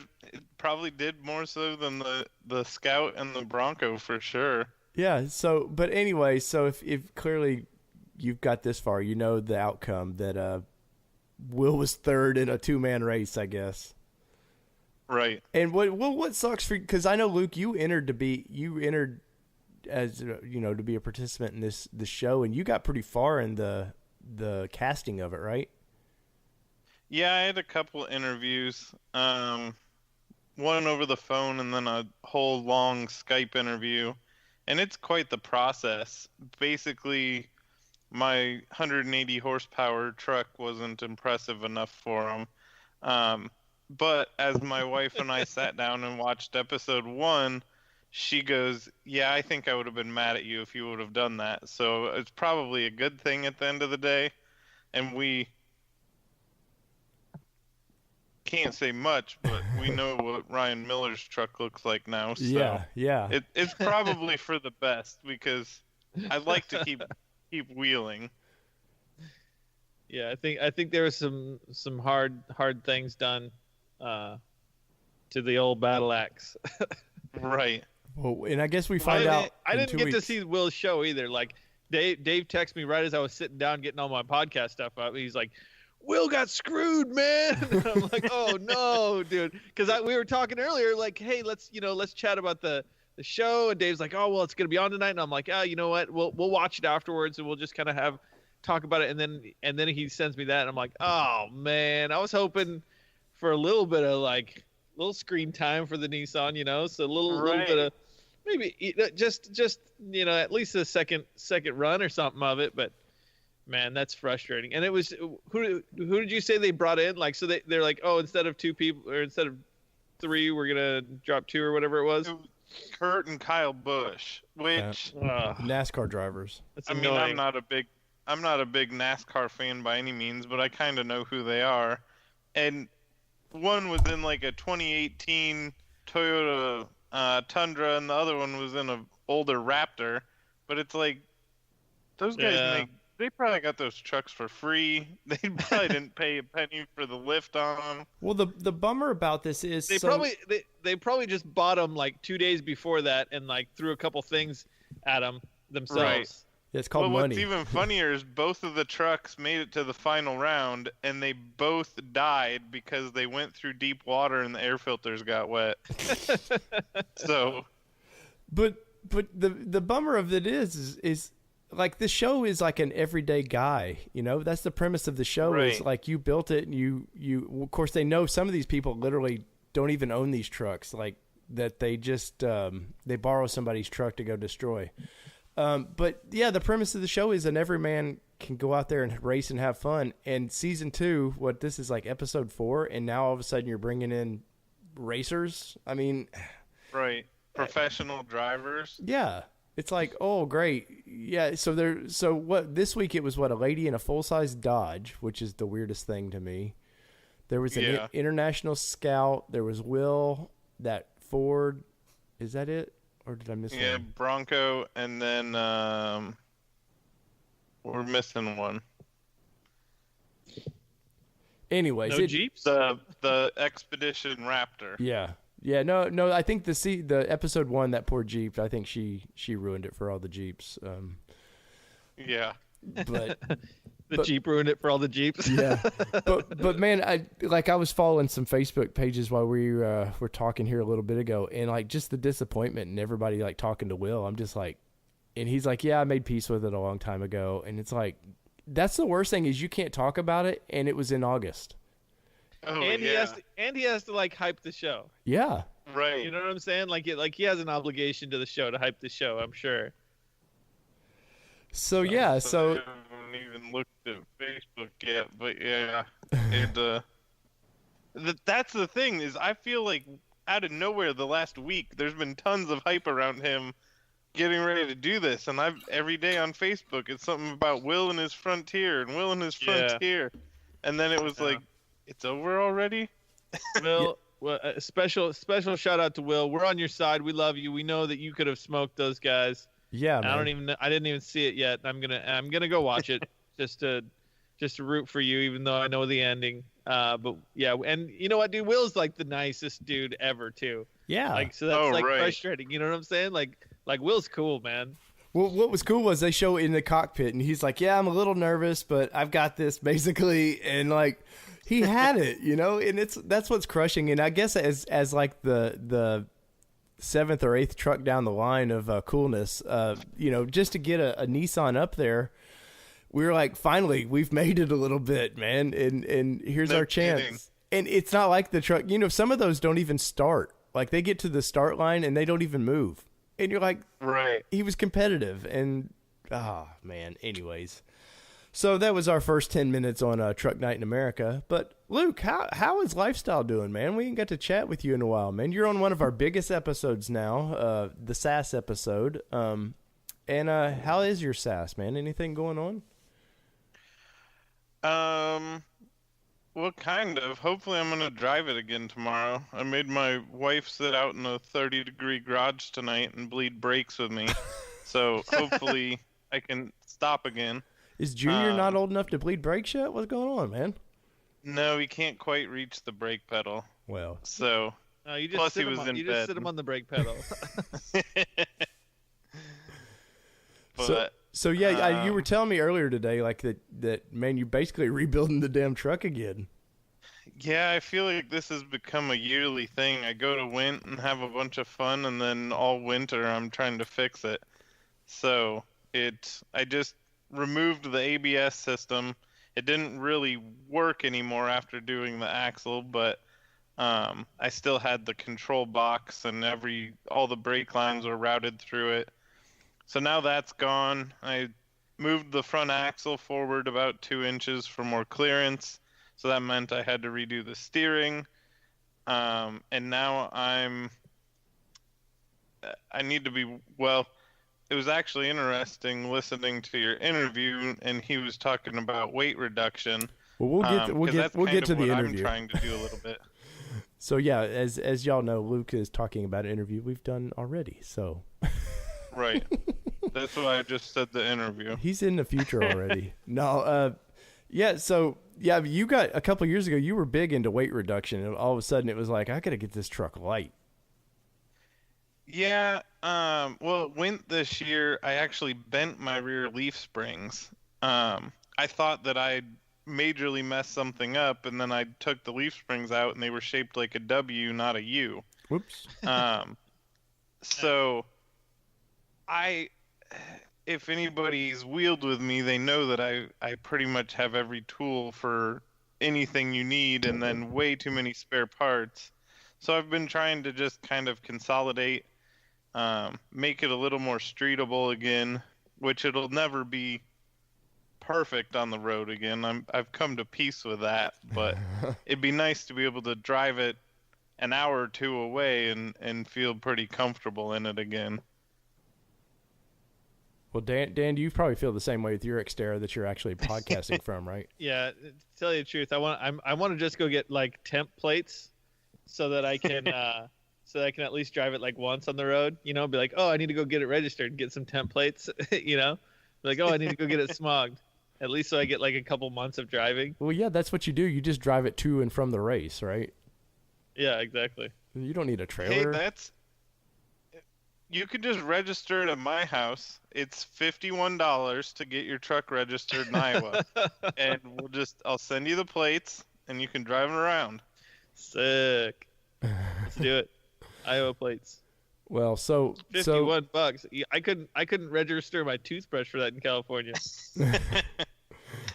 probably did more so than the Scout and the Bronco for sure. Yeah, but anyway, so if clearly you've got this far, you know the outcome, that Will was third in a 2-man race, I guess. Right. And what sucks for, because I know, Luke, you entered as to be a participant in this show, and you got pretty far in the casting of it, right? Yeah, I had a couple interviews, one over the phone and then a whole long Skype interview. And it's quite the process. Basically, my 180 horsepower truck wasn't impressive enough for him. But as my wife and I sat down and watched episode 1, she goes, "Yeah, I think I would have been mad at you if you would have done that." So it's probably a good thing at the end of the day. And we can't say much, but we know what Ryan Miller's truck looks like now. So yeah. It's probably for the best, because I like to keep wheeling. Yeah, I think there was some hard things done to the old battle axe. Right. Well, and I guess we find out. I didn't get to see Will's show either. Like Dave texted me right as I was sitting down getting all my podcast stuff up. He's like, "Will got screwed, man." And I'm like, "Oh no, dude," because we were talking earlier, like, "Hey, let's chat about the show." And Dave's like, "Oh well, it's gonna be on tonight," and I'm like, "Oh, you know what? We'll watch it afterwards, and we'll just kind of talk about it." And then he sends me that, and I'm like, "Oh man, I was hoping for a little bit of like little screen time for the Nissan, so a little bit of maybe just at least a second run or something of it, but." Man, that's frustrating. And it was who did you say they brought in? Like, so they're like, instead of 2 people or instead of 3, we're gonna drop 2 or whatever it was. Kurt and Kyle Busch, which NASCAR drivers. That's I annoying. mean, I'm not a big NASCAR fan by any means, but I kind of know who they are. And one was in like a 2018 Toyota Tundra, and the other one was in an older Raptor. But it's like those guys They probably got those trucks for free. They probably didn't pay a penny for the lift on them. Well, the bummer about this is they probably just bought them like 2 days before that and like threw a couple things at them themselves. Right. Yeah, it's called money. What's even funnier is both of the trucks made it to the final round, and they both died because they went through deep water and the air filters got wet. So, but the bummer of it is like this show is like an everyday guy, that's the premise of the show. Right. Is like you built it, and you of course they know some of these people literally don't even own these trucks, like that they just they borrow somebody's truck to go destroy. But yeah, the premise of the show is an everyman can go out there and race and have fun. And season 2, this is like episode 4, and now all of a sudden you're bringing in racers. I mean, right, professional drivers. Yeah. It's like, oh, great. Yeah, so this week it was a lady in a full-size Dodge, which is the weirdest thing to me. There was an International Scout. There was Will, that Ford. Is that it? Or did I miss one? Yeah, Bronco, and then we're missing one. Anyways. No Jeeps? The Expedition Raptor. Yeah. Yeah, no. I think the episode 1, that poor Jeep. I think she ruined it for all the Jeeps. Yeah, but The Jeep ruined it for all the Jeeps. Yeah, but man, I was following some Facebook pages while we were talking here a little bit ago, and like just the disappointment and everybody like talking to Will. I'm just like, and he's like, yeah, I made peace with it a long time ago, and it's like, that's the worst thing is you can't talk about it, and it was in August. Oh, and yeah. he has to like hype the show. Yeah, You know what I'm saying? Like he has an obligation to the show to hype the show. I'm sure. So yeah, so I haven't even looked at Facebook yet, but yeah, and that's the thing is I feel like out of nowhere the last week there's been tons of hype around him getting ready to do this, and every day on Facebook it's something about Will and his Frontier and Will and his Frontier, and then it was like, it's over already. Will, well, a special shout out to Will. We're on your side. We love you. We know that you could have smoked those guys. yeah, man. I didn't even see it yet. I'm gonna go watch it just to root for you, even though I know the ending. But yeah, and you know what, dude? Will's like the nicest dude ever too. Yeah. Like, so that's right. frustrating. You know what I'm saying? Like Will's cool, man. Well, what was cool was they show it in the cockpit, and he's like, yeah, I'm a little nervous, but I've got this, basically. And, like, he had it, you know? And that's what's crushing. And I guess as like, the seventh or eighth truck down the line of coolness, you know, just to get a Nissan up there, we were like, finally, we've made it a little bit, man. And here's our chance. kidding. And it's not like the truck, you know, some of those don't even start. Like, they get to the start line, and they don't even move. And you're like, Right. he was competitive, and man. Anyways, so that was our first 10 minutes on Truck Night in America. But Luke, how is Lifestyle doing, man? We ain't got to chat with you in a while, man. You're on one of our biggest episodes now, the SAS episode. And how is your SAS, man? Anything going on? Well, kind of. Hopefully I'm going to drive it again tomorrow. I made my wife sit out in a 30-degree garage tonight and bleed brakes with me. So hopefully I can stop again. Is Junior not old enough to bleed brakes yet? What's going on, man? No, he can't quite reach the brake pedal. Well, So, No, you just plus sit he him was on, in you bed. just sit him on the brake pedal. But so yeah, you were telling me earlier today, like that man, you're basically rebuilding the damn truck again. yeah, I feel like this has become a yearly thing. I go to Wint and have a bunch of fun, and then all winter I'm trying to fix it. So I just removed the ABS system. It didn't really work anymore after doing the axle, but I still had the control box, and all the brake lines were routed through it. So now that's gone. I moved the front axle forward about 2 inches for more clearance. So that meant I had to redo the steering. And now I need to be, well, it was actually interesting listening to your interview, and he was talking about weight reduction. Well, we'll get to the interview. I'm trying to do a little bit. So yeah, as y'all know, Luke is talking about an interview we've done already. So Right. That's why I just said the interview. he's in the future already. No, yeah. So yeah, you got a couple of years ago. You were big into weight reduction, and all of a sudden it was like, I gotta get this truck light. Yeah, well, it went this year. I actually bent my rear leaf springs. I thought that I'd majorly messed something up, and then I took the leaf springs out, and they were shaped like a W, not a U. Whoops. So if anybody's wheeled with me, they know that I pretty much have every tool for anything you need, and then way too many spare parts. So I've been trying to just kind of consolidate, make it a little more streetable again, which it'll never be perfect on the road again. I've come to peace with that, but it'd be nice to be able to drive it an hour or two away and feel pretty comfortable in it again. Well, Dan, you probably feel the same way with your Xterra that you're actually podcasting from, right? Yeah, to tell you the truth, I want to just go get like temp plates so that I can at least drive it like once on the road. You know, be like, oh, I need to go get it registered and get some temp plates. You know, be like, oh, I need to go get it smogged. At least so I get like a couple months of driving. Well, yeah, that's what you do. You just drive it to and from the race, right? Yeah, exactly. You don't need a trailer. Hey, You could just register it at my house. It's $51 to get your truck registered in Iowa, and I'll send you the plates, and you can drive them around. Sick. Let's do it. Iowa plates. Well, so $51. I couldn't register my toothbrush for that in California.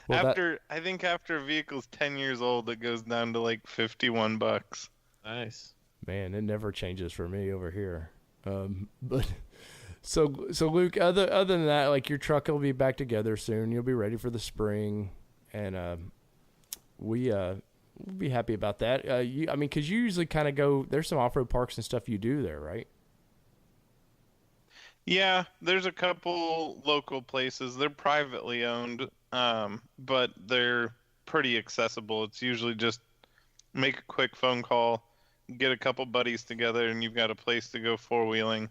Well, I think after a vehicle's 10 years old, it goes down to like $51. Nice. Man, it never changes for me over here. But so Luke, other than that, like, your truck will be back together soon. You'll be ready for the spring, and we'll be happy about that. Because you usually kind of go. There's some off-road parks and stuff you do there, right? Yeah, there's a couple local places. They're privately owned, but they're pretty accessible. It's usually just make a quick phone call, get a couple buddies together, and you've got a place to go four-wheeling.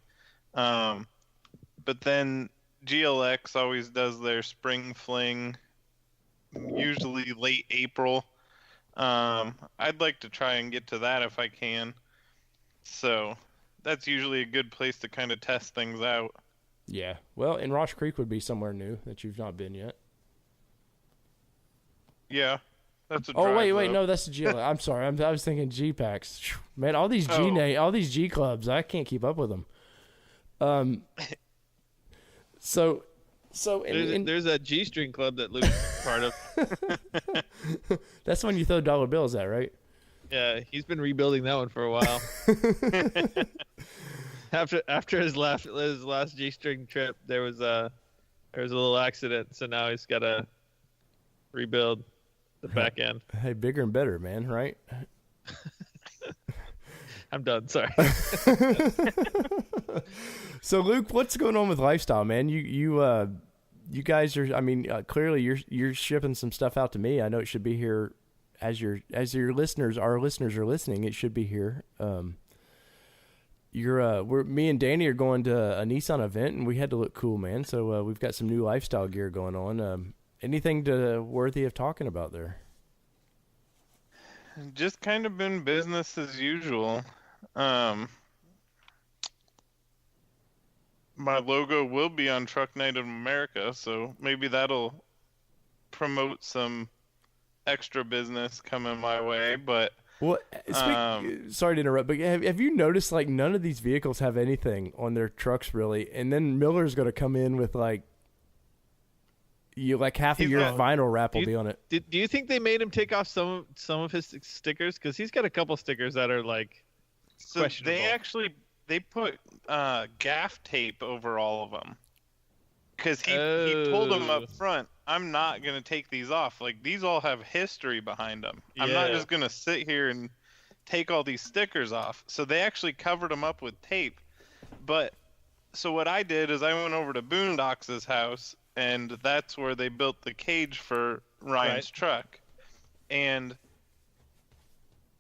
But then GLX always does their spring fling, usually late April. I'd like to try and get to that if I can. So that's usually a good place to kind of test things out. Yeah. Well, and Rosh Creek would be somewhere new that you've not been yet. Yeah. That's a Oh, wait, drive, no, that's the GLX. I'm sorry. I was thinking G packs. Man, all these G clubs, I can't keep up with them. There's that G-string club that Luke's part of. That's when you throw dollar bills at, right? Yeah, he's been rebuilding that one for a while. After his last G-string trip, there was a little accident, so now he's got to rebuild the back end. Hey, bigger and better, man, right? I'm done. Sorry. So, Luke, what's going on with Lifestyle, man? You guys are. Clearly you're shipping some stuff out to me. I know it should be here as your listeners. Our listeners are listening. It should be here. Me and Danny are going to a Nissan event, and we had to look cool, man. So we've got some new Lifestyle gear going on. Anything worthy of talking about there? Just kind of been business as usual. My logo will be on Truck Night of America, so maybe that'll promote some extra business coming my way. But well, sorry to interrupt, but have you noticed, like, none of these vehicles have anything on their trucks really, and then Miller's going to come in with like half of your vinyl wrap will be on it. Do you think they made him take off some of his stickers? Because he's got a couple stickers that are like questionable. They put gaff tape over all of them, because he told them up front, I'm not going to take these off. Like, these all have history behind them. Yeah. I'm not just going to sit here and take all these stickers off. So they actually covered them up with tape. But so what I did is I went over to Boondocks's house, and that's where they built the cage for Ryan's truck. And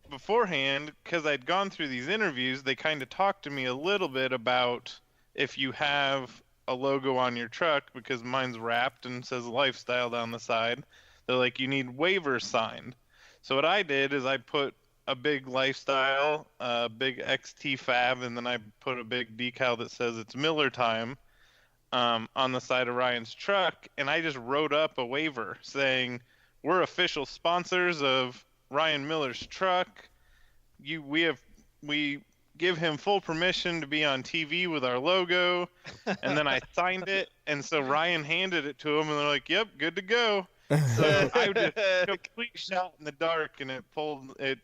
beforehand, because I'd gone through these interviews, they kind of talked to me a little bit about if you have a logo on your truck, because mine's wrapped and says Lifestyle down the side, they're like, you need waivers signed. So what I did is I put a big Lifestyle, a big XT Fab, and then I put a big decal that says it's Miller time on the side of Ryan's truck, and I just wrote up a waiver saying, we're official sponsors of Ryan Miller's truck. We give him full permission to be on TV with our logo. And then I signed it, and so Ryan handed it to him, and they're like, yep, good to go. So I just complete shot in the dark, and it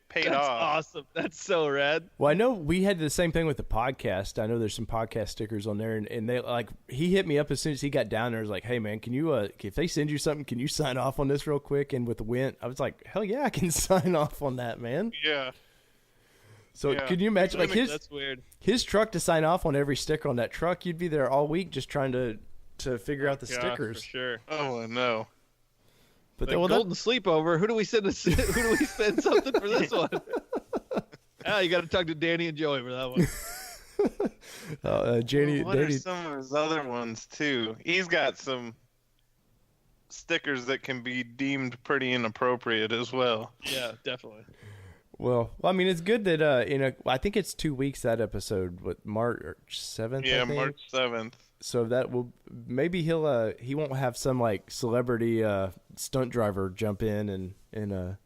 paid That's off. Awesome. That's so rad. Well, I know we had the same thing with the podcast. I know there's some podcast stickers on there, and they, like, he hit me up as soon as he got down there. He was like, hey man, can you if they send you something, can you sign off on this real quick? And with the Wint, I was like, hell yeah, I can sign off on that, man. Yeah. So can you imagine, like, that's weird. His truck to sign off on every sticker on that truck? You'd be there all week just trying to figure out the stickers. For sure. Oh no. But the Golden Sleepover. Who do we send? Who do we send something for this one? You got to talk to Danny and Joey for that one. Danny. What are some of his other ones too? He's got some stickers that can be deemed pretty inappropriate as well. Yeah, definitely. Well, I mean, it's good that I think it's 2 weeks that episode, what, March 7th? Yeah, March 7th. So that will maybe he won't have some like celebrity stunt driver jump in and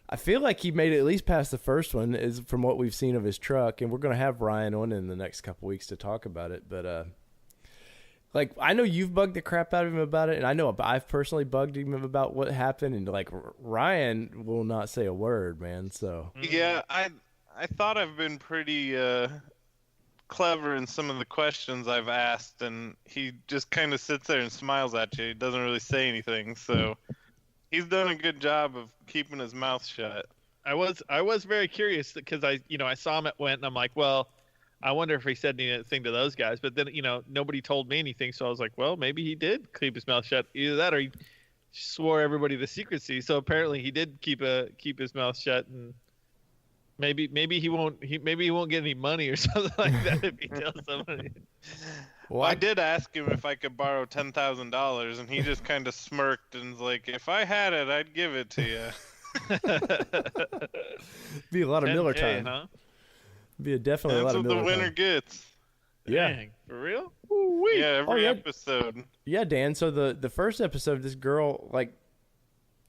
I feel like he made it at least past the first one is from what we've seen of his truck, and we're gonna have Ryan on in the next couple weeks to talk about it. But like I know you've bugged the crap out of him about it, and I know I've personally bugged him about what happened, and like Ryan will not say a word, man. So yeah, I thought I've been pretty clever in some of the questions I've asked, and he just kind of sits there and smiles at you. He doesn't really say anything, so he's done a good job of keeping his mouth shut. I was very curious because I saw him at Went, and I'm like, well, I wonder if he said anything to those guys. But then nobody told me anything, so I was like, well, maybe he did keep his mouth shut. Either that, or he swore everybody to secrecy. So apparently, he did keep his mouth shut, and maybe he won't get any money or something like that if he tells somebody. Well, I did ask him if I could borrow $10,000, and he just kind of smirked and was like, "If I had it, I'd give it to you." Be a lot of Miller time. Huh? Be definitely a lot That's of what Miller the winner time. gets. Yeah. Dang, for real? Yeah, every yeah. episode. Yeah, Dan. So the first episode, this girl like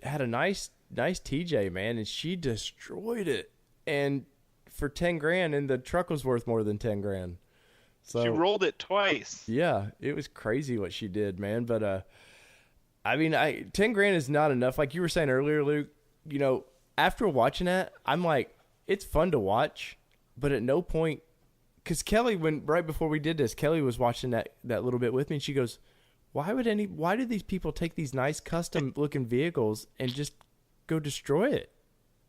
had a nice TJ, man, and she destroyed it. And for 10 grand, and the truck was worth more than 10 grand. So She rolled it twice. yeah, it was crazy what she did, man. But I mean, 10 grand is not enough. Like you were saying earlier, Luke. After watching that, I'm like, it's fun to watch, but at no point, because Kelly, right before we did this, Kelly was watching that little bit with me, and she goes, why do these people take these nice custom looking vehicles and just go destroy it?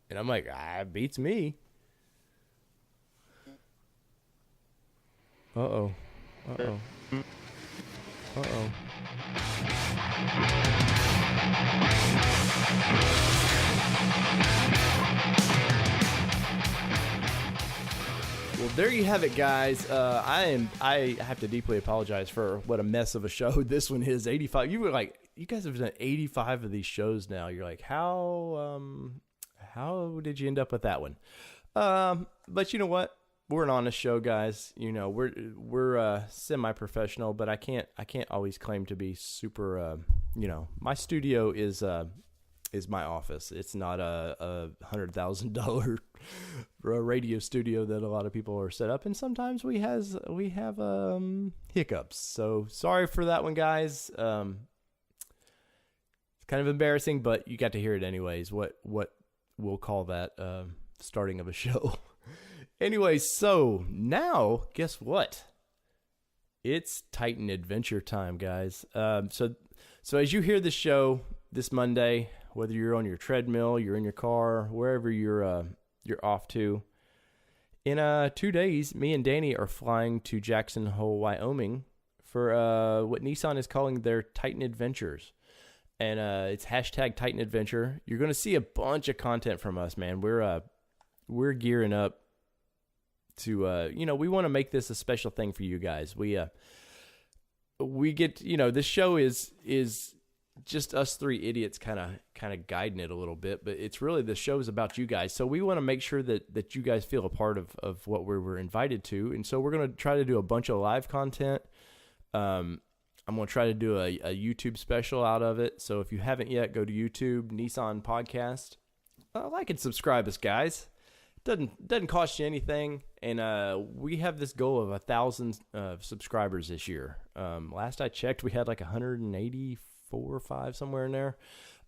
And I'm like, it beats me. Uh-oh. Well, there you have it, guys. I have to deeply apologize for what a mess of a show this one is. 85. You guys have done 85 of these shows now. You're like, how did you end up with that one? But you know what? We're an honest show, guys. We're semi-professional, but I can't always claim to be super. My studio is my office. It's not a $100,000 radio studio that a lot of people are set up, and sometimes we have hiccups. So sorry for that one, guys. It's kind of embarrassing, but you got to hear it anyways. What we'll call that starting of a show. Anyways, so now guess what? It's Titan Adventure time, guys. So as you hear the show this Monday, whether you're on your treadmill, you're in your car, wherever you're off to, in 2 days, me and Danny are flying to Jackson Hole, Wyoming, for what Nissan is calling their Titan Adventures, and it's hashtag Titan Adventure. You're going to see a bunch of content from us, man. We're gearing up to we want to make this a special thing for you guys. We get this show is just us three idiots kind of guiding it a little bit, but it's really the show is about you guys. So we want to make sure that you guys feel a part of what we were invited to, and so we're going to try to do a bunch of live content. I'm going to try to do a YouTube special out of it. So if you haven't yet, go to YouTube, Nissan Podcast. Like and subscribe us, guys. Doesn't cost you anything, and we have this goal of 1,000 subscribers this year. Last I checked, we had like 184 or 5 somewhere in there.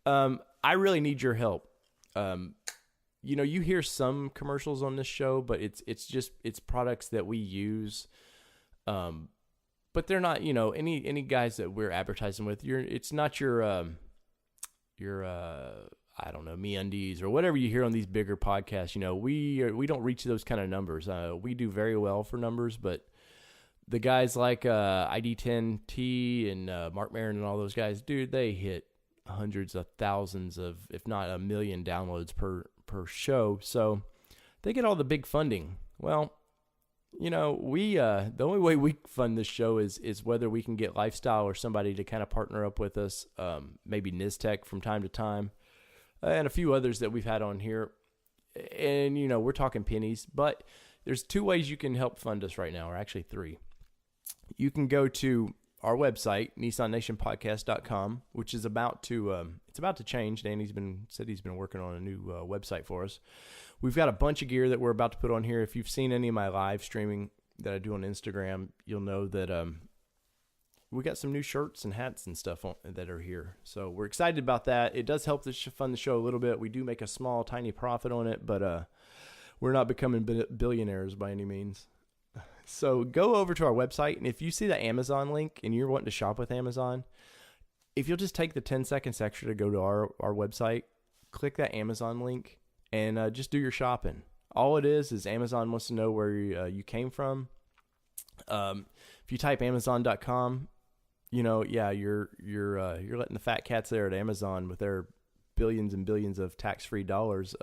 I really need your help. You hear some commercials on this show, but it's products that we use, but they're not any guys that we're advertising with. It's not your I don't know, MeUndies or whatever you hear on these bigger podcasts. We don't reach those kind of numbers. We do very well for numbers, but the guys like ID10T and Mark Maron and all those guys, dude, they hit hundreds of thousands of, if not a million downloads per show. So they get all the big funding. Well, we the only way we fund this show is whether we can get Lifestyle or somebody to kind of partner up with us, maybe Niztec from time to time. And a few others that we've had on here. And, we're talking pennies, but there's 2 ways you can help fund us right now, or actually 3. You can go to our website, NissanNationPodcast.com, which is about to change. Danny's said he's been working on a new website for us. We've got a bunch of gear that we're about to put on here. If you've seen any of my live streaming that I do on Instagram, you'll know that we got some new shirts and hats and stuff that are here. So we're excited about that. It does help fund the show a little bit. We do make a small, tiny profit on it, but we're not becoming billionaires by any means. So go over to our website, and if you see the Amazon link and you're wanting to shop with Amazon, if you'll just take the 10 seconds extra to go to our website, click that Amazon link, and just do your shopping. All it is Amazon wants to know where you came from. If you type Amazon.com, you're letting the fat cats there at Amazon with their billions and billions of tax-free dollars.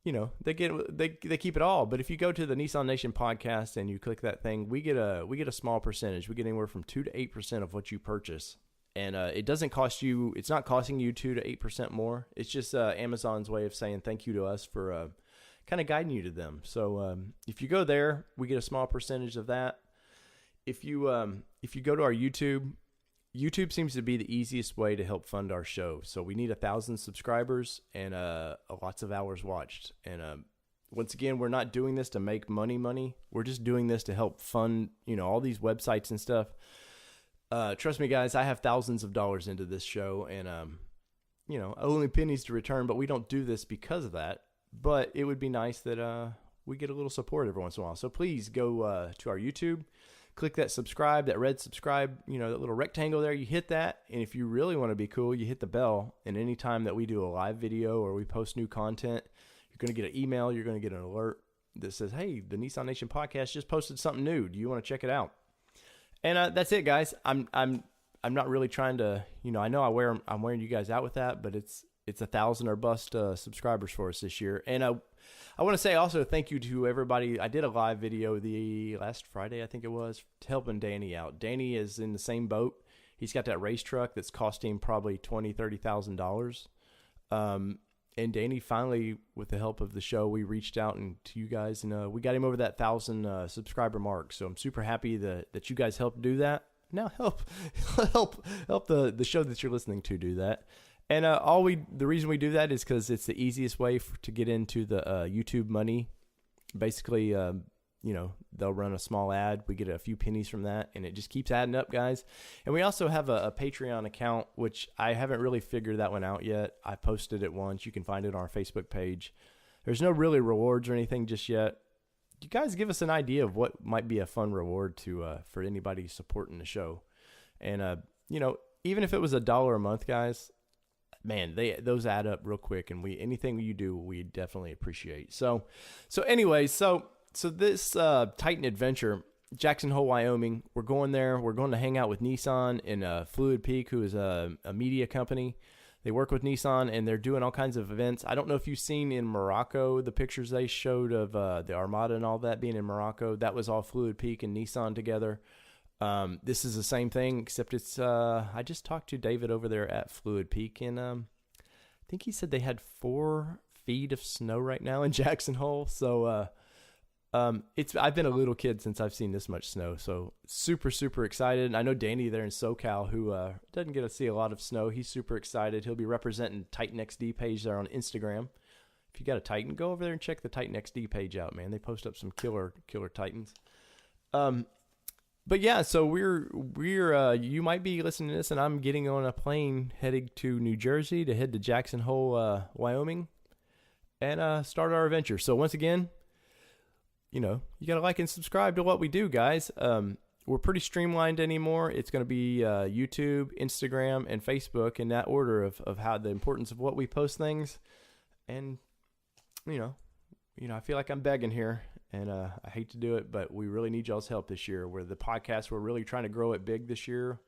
They keep it all. But if you go to the Nissan Nation podcast and you click that thing, we get a small percentage. We get anywhere from 2 to 8% of what you purchase, and it doesn't cost you. It's not costing you 2 to 8% more. It's just Amazon's way of saying thank you to us for kind of guiding you to them. So if you go there, we get a small percentage of that. If you go to our YouTube seems to be the easiest way to help fund our show. So we need 1,000 subscribers and lots of hours watched. And once again, we're not doing this to make money. We're just doing this to help fund, all these websites and stuff. Trust me, guys, I have thousands of dollars into this show, and only pennies to return. But we don't do this because of that. But it would be nice that we get a little support every once in a while. So please go to our YouTube. Click that subscribe, that red subscribe, that little rectangle there. You hit that, and if you really want to be cool, you hit the bell. And anytime that we do a live video or we post new content, you're going to get an email. You're going to get an alert that says, "Hey, the Nissan Nation podcast just posted something new. Do you want to check it out?" And that's it, guys. I'm not really trying to, I know I'm wearing you guys out with that, but it's 1,000 or bust subscribers for us this year. And I want to say also thank you to everybody. I did a live video the last Friday, I think it was, helping Danny out. Danny is in the same boat. He's got that race truck that's costing him probably $20,000-$30,000. And Danny finally, with the help of the show, we reached out to you guys, and we got him over that 1,000 subscriber mark. So I'm super happy that you guys helped do that. Now help the show that you're listening to do that. And the reason we do that is because it's the easiest way to get into the YouTube money. Basically, they'll run a small ad. We get a few pennies from that, and it just keeps adding up, guys. And we also have a Patreon account, which I haven't really figured that one out yet. I posted it once. You can find it on our Facebook page. There's no really rewards or anything just yet. You guys give us an idea of what might be a fun reward for anybody supporting the show. And, even if it was $1 a month, guys, man, those add up real quick, and anything you do, we definitely appreciate. So this Titan adventure, Jackson Hole, Wyoming, we're going there. We're going to hang out with Nissan and Fluid Peak, who is a media company. They work with Nissan, and they're doing all kinds of events. I don't know if you've seen in Morocco the pictures they showed of the Armada and all that being in Morocco. That was all Fluid Peak and Nissan together. This is the same thing, except it's, I just talked to David over there at Fluid Peak, and I think he said they had 4 feet of snow right now in Jackson Hole. So, I've been a little kid since I've seen this much snow. So super, super excited. And I know Danny there in SoCal, who, doesn't get to see a lot of snow. He's super excited. He'll be representing Titan XD page there on Instagram. If you got a Titan, go over there and check the Titan XD page out, man. They post up some killer Titans. But yeah, so we're you might be listening to this, and I'm getting on a plane heading to New Jersey to head to Jackson Hole, Wyoming, and start our adventure. So once again, you got to like and subscribe to what we do, guys. We're pretty streamlined anymore. It's going to be YouTube, Instagram, and Facebook in that order of how the importance of what we post things. And I feel like I'm begging here. And I hate to do it, but we really need y'all's help this year. We're really trying to grow it big this year.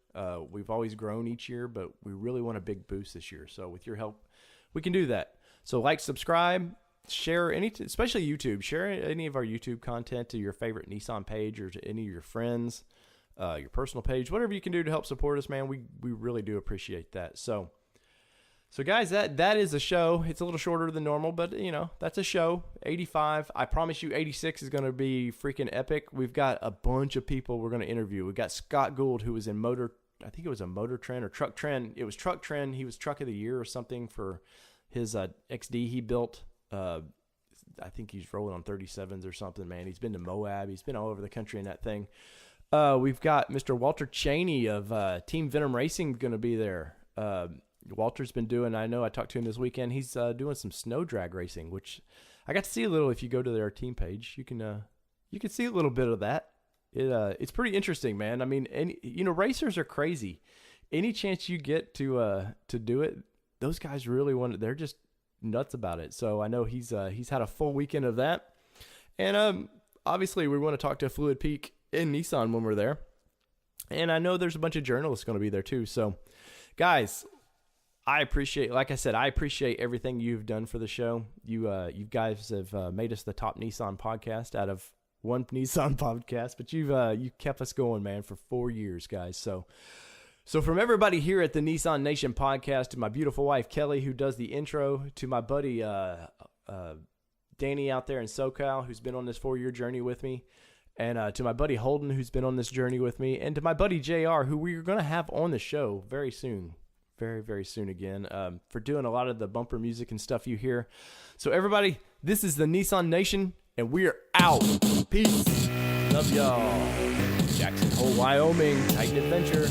We've always grown each year, but we really want a big boost this year. So with your help, we can do that. So like, subscribe, share especially YouTube. Share any of our YouTube content to your favorite Nissan page or to any of your friends, your personal page, whatever you can do to help support us, man. We really do appreciate that. So So guys, that is a show. It's a little shorter than normal, but that's a show. 85. I promise you 86 is going to be freaking epic. We've got a bunch of people we're going to interview. We've got Scott Gould, who was in I think it was a Motor Trend or Truck Trend. It was Truck Trend. He was Truck of the Year or something for his XD he built. I think he's rolling on 37s or something, man. He's been to Moab. He's been all over the country in that thing. We've got Mr. Walter Cheney of Team Venom Racing going to be there. Walter's been doing, I know I talked to him this weekend, he's doing some snow drag racing, which I got to see a little. If you go to their team page, you can see a little bit of that. It's pretty interesting, man. I mean, racers are crazy. Any chance you get to do it, those guys really want it. They're just nuts about it. So I know he's had a full weekend of that. And obviously we want to talk to Fluid Peak in Nissan when we're there. And I know there's a bunch of journalists going to be there too. So guys, I appreciate everything you've done for the show. You guys have made us the top Nissan podcast out of one Nissan podcast, but you kept us going, man, for 4 years, guys. So from everybody here at the Nissan Nation podcast, to my beautiful wife Kelly, who does the intro, to my buddy Danny out there in SoCal, who's been on this 4-year journey with me, and to my buddy Holden, who's been on this journey with me, and to my buddy JR, who we're going to have on the show very soon. Very, very soon again, for doing a lot of the bumper music and stuff you hear. So everybody, this is the Nissan Nation, and we are out. Peace. Love y'all. Jackson Hole, Wyoming. Titan Adventure.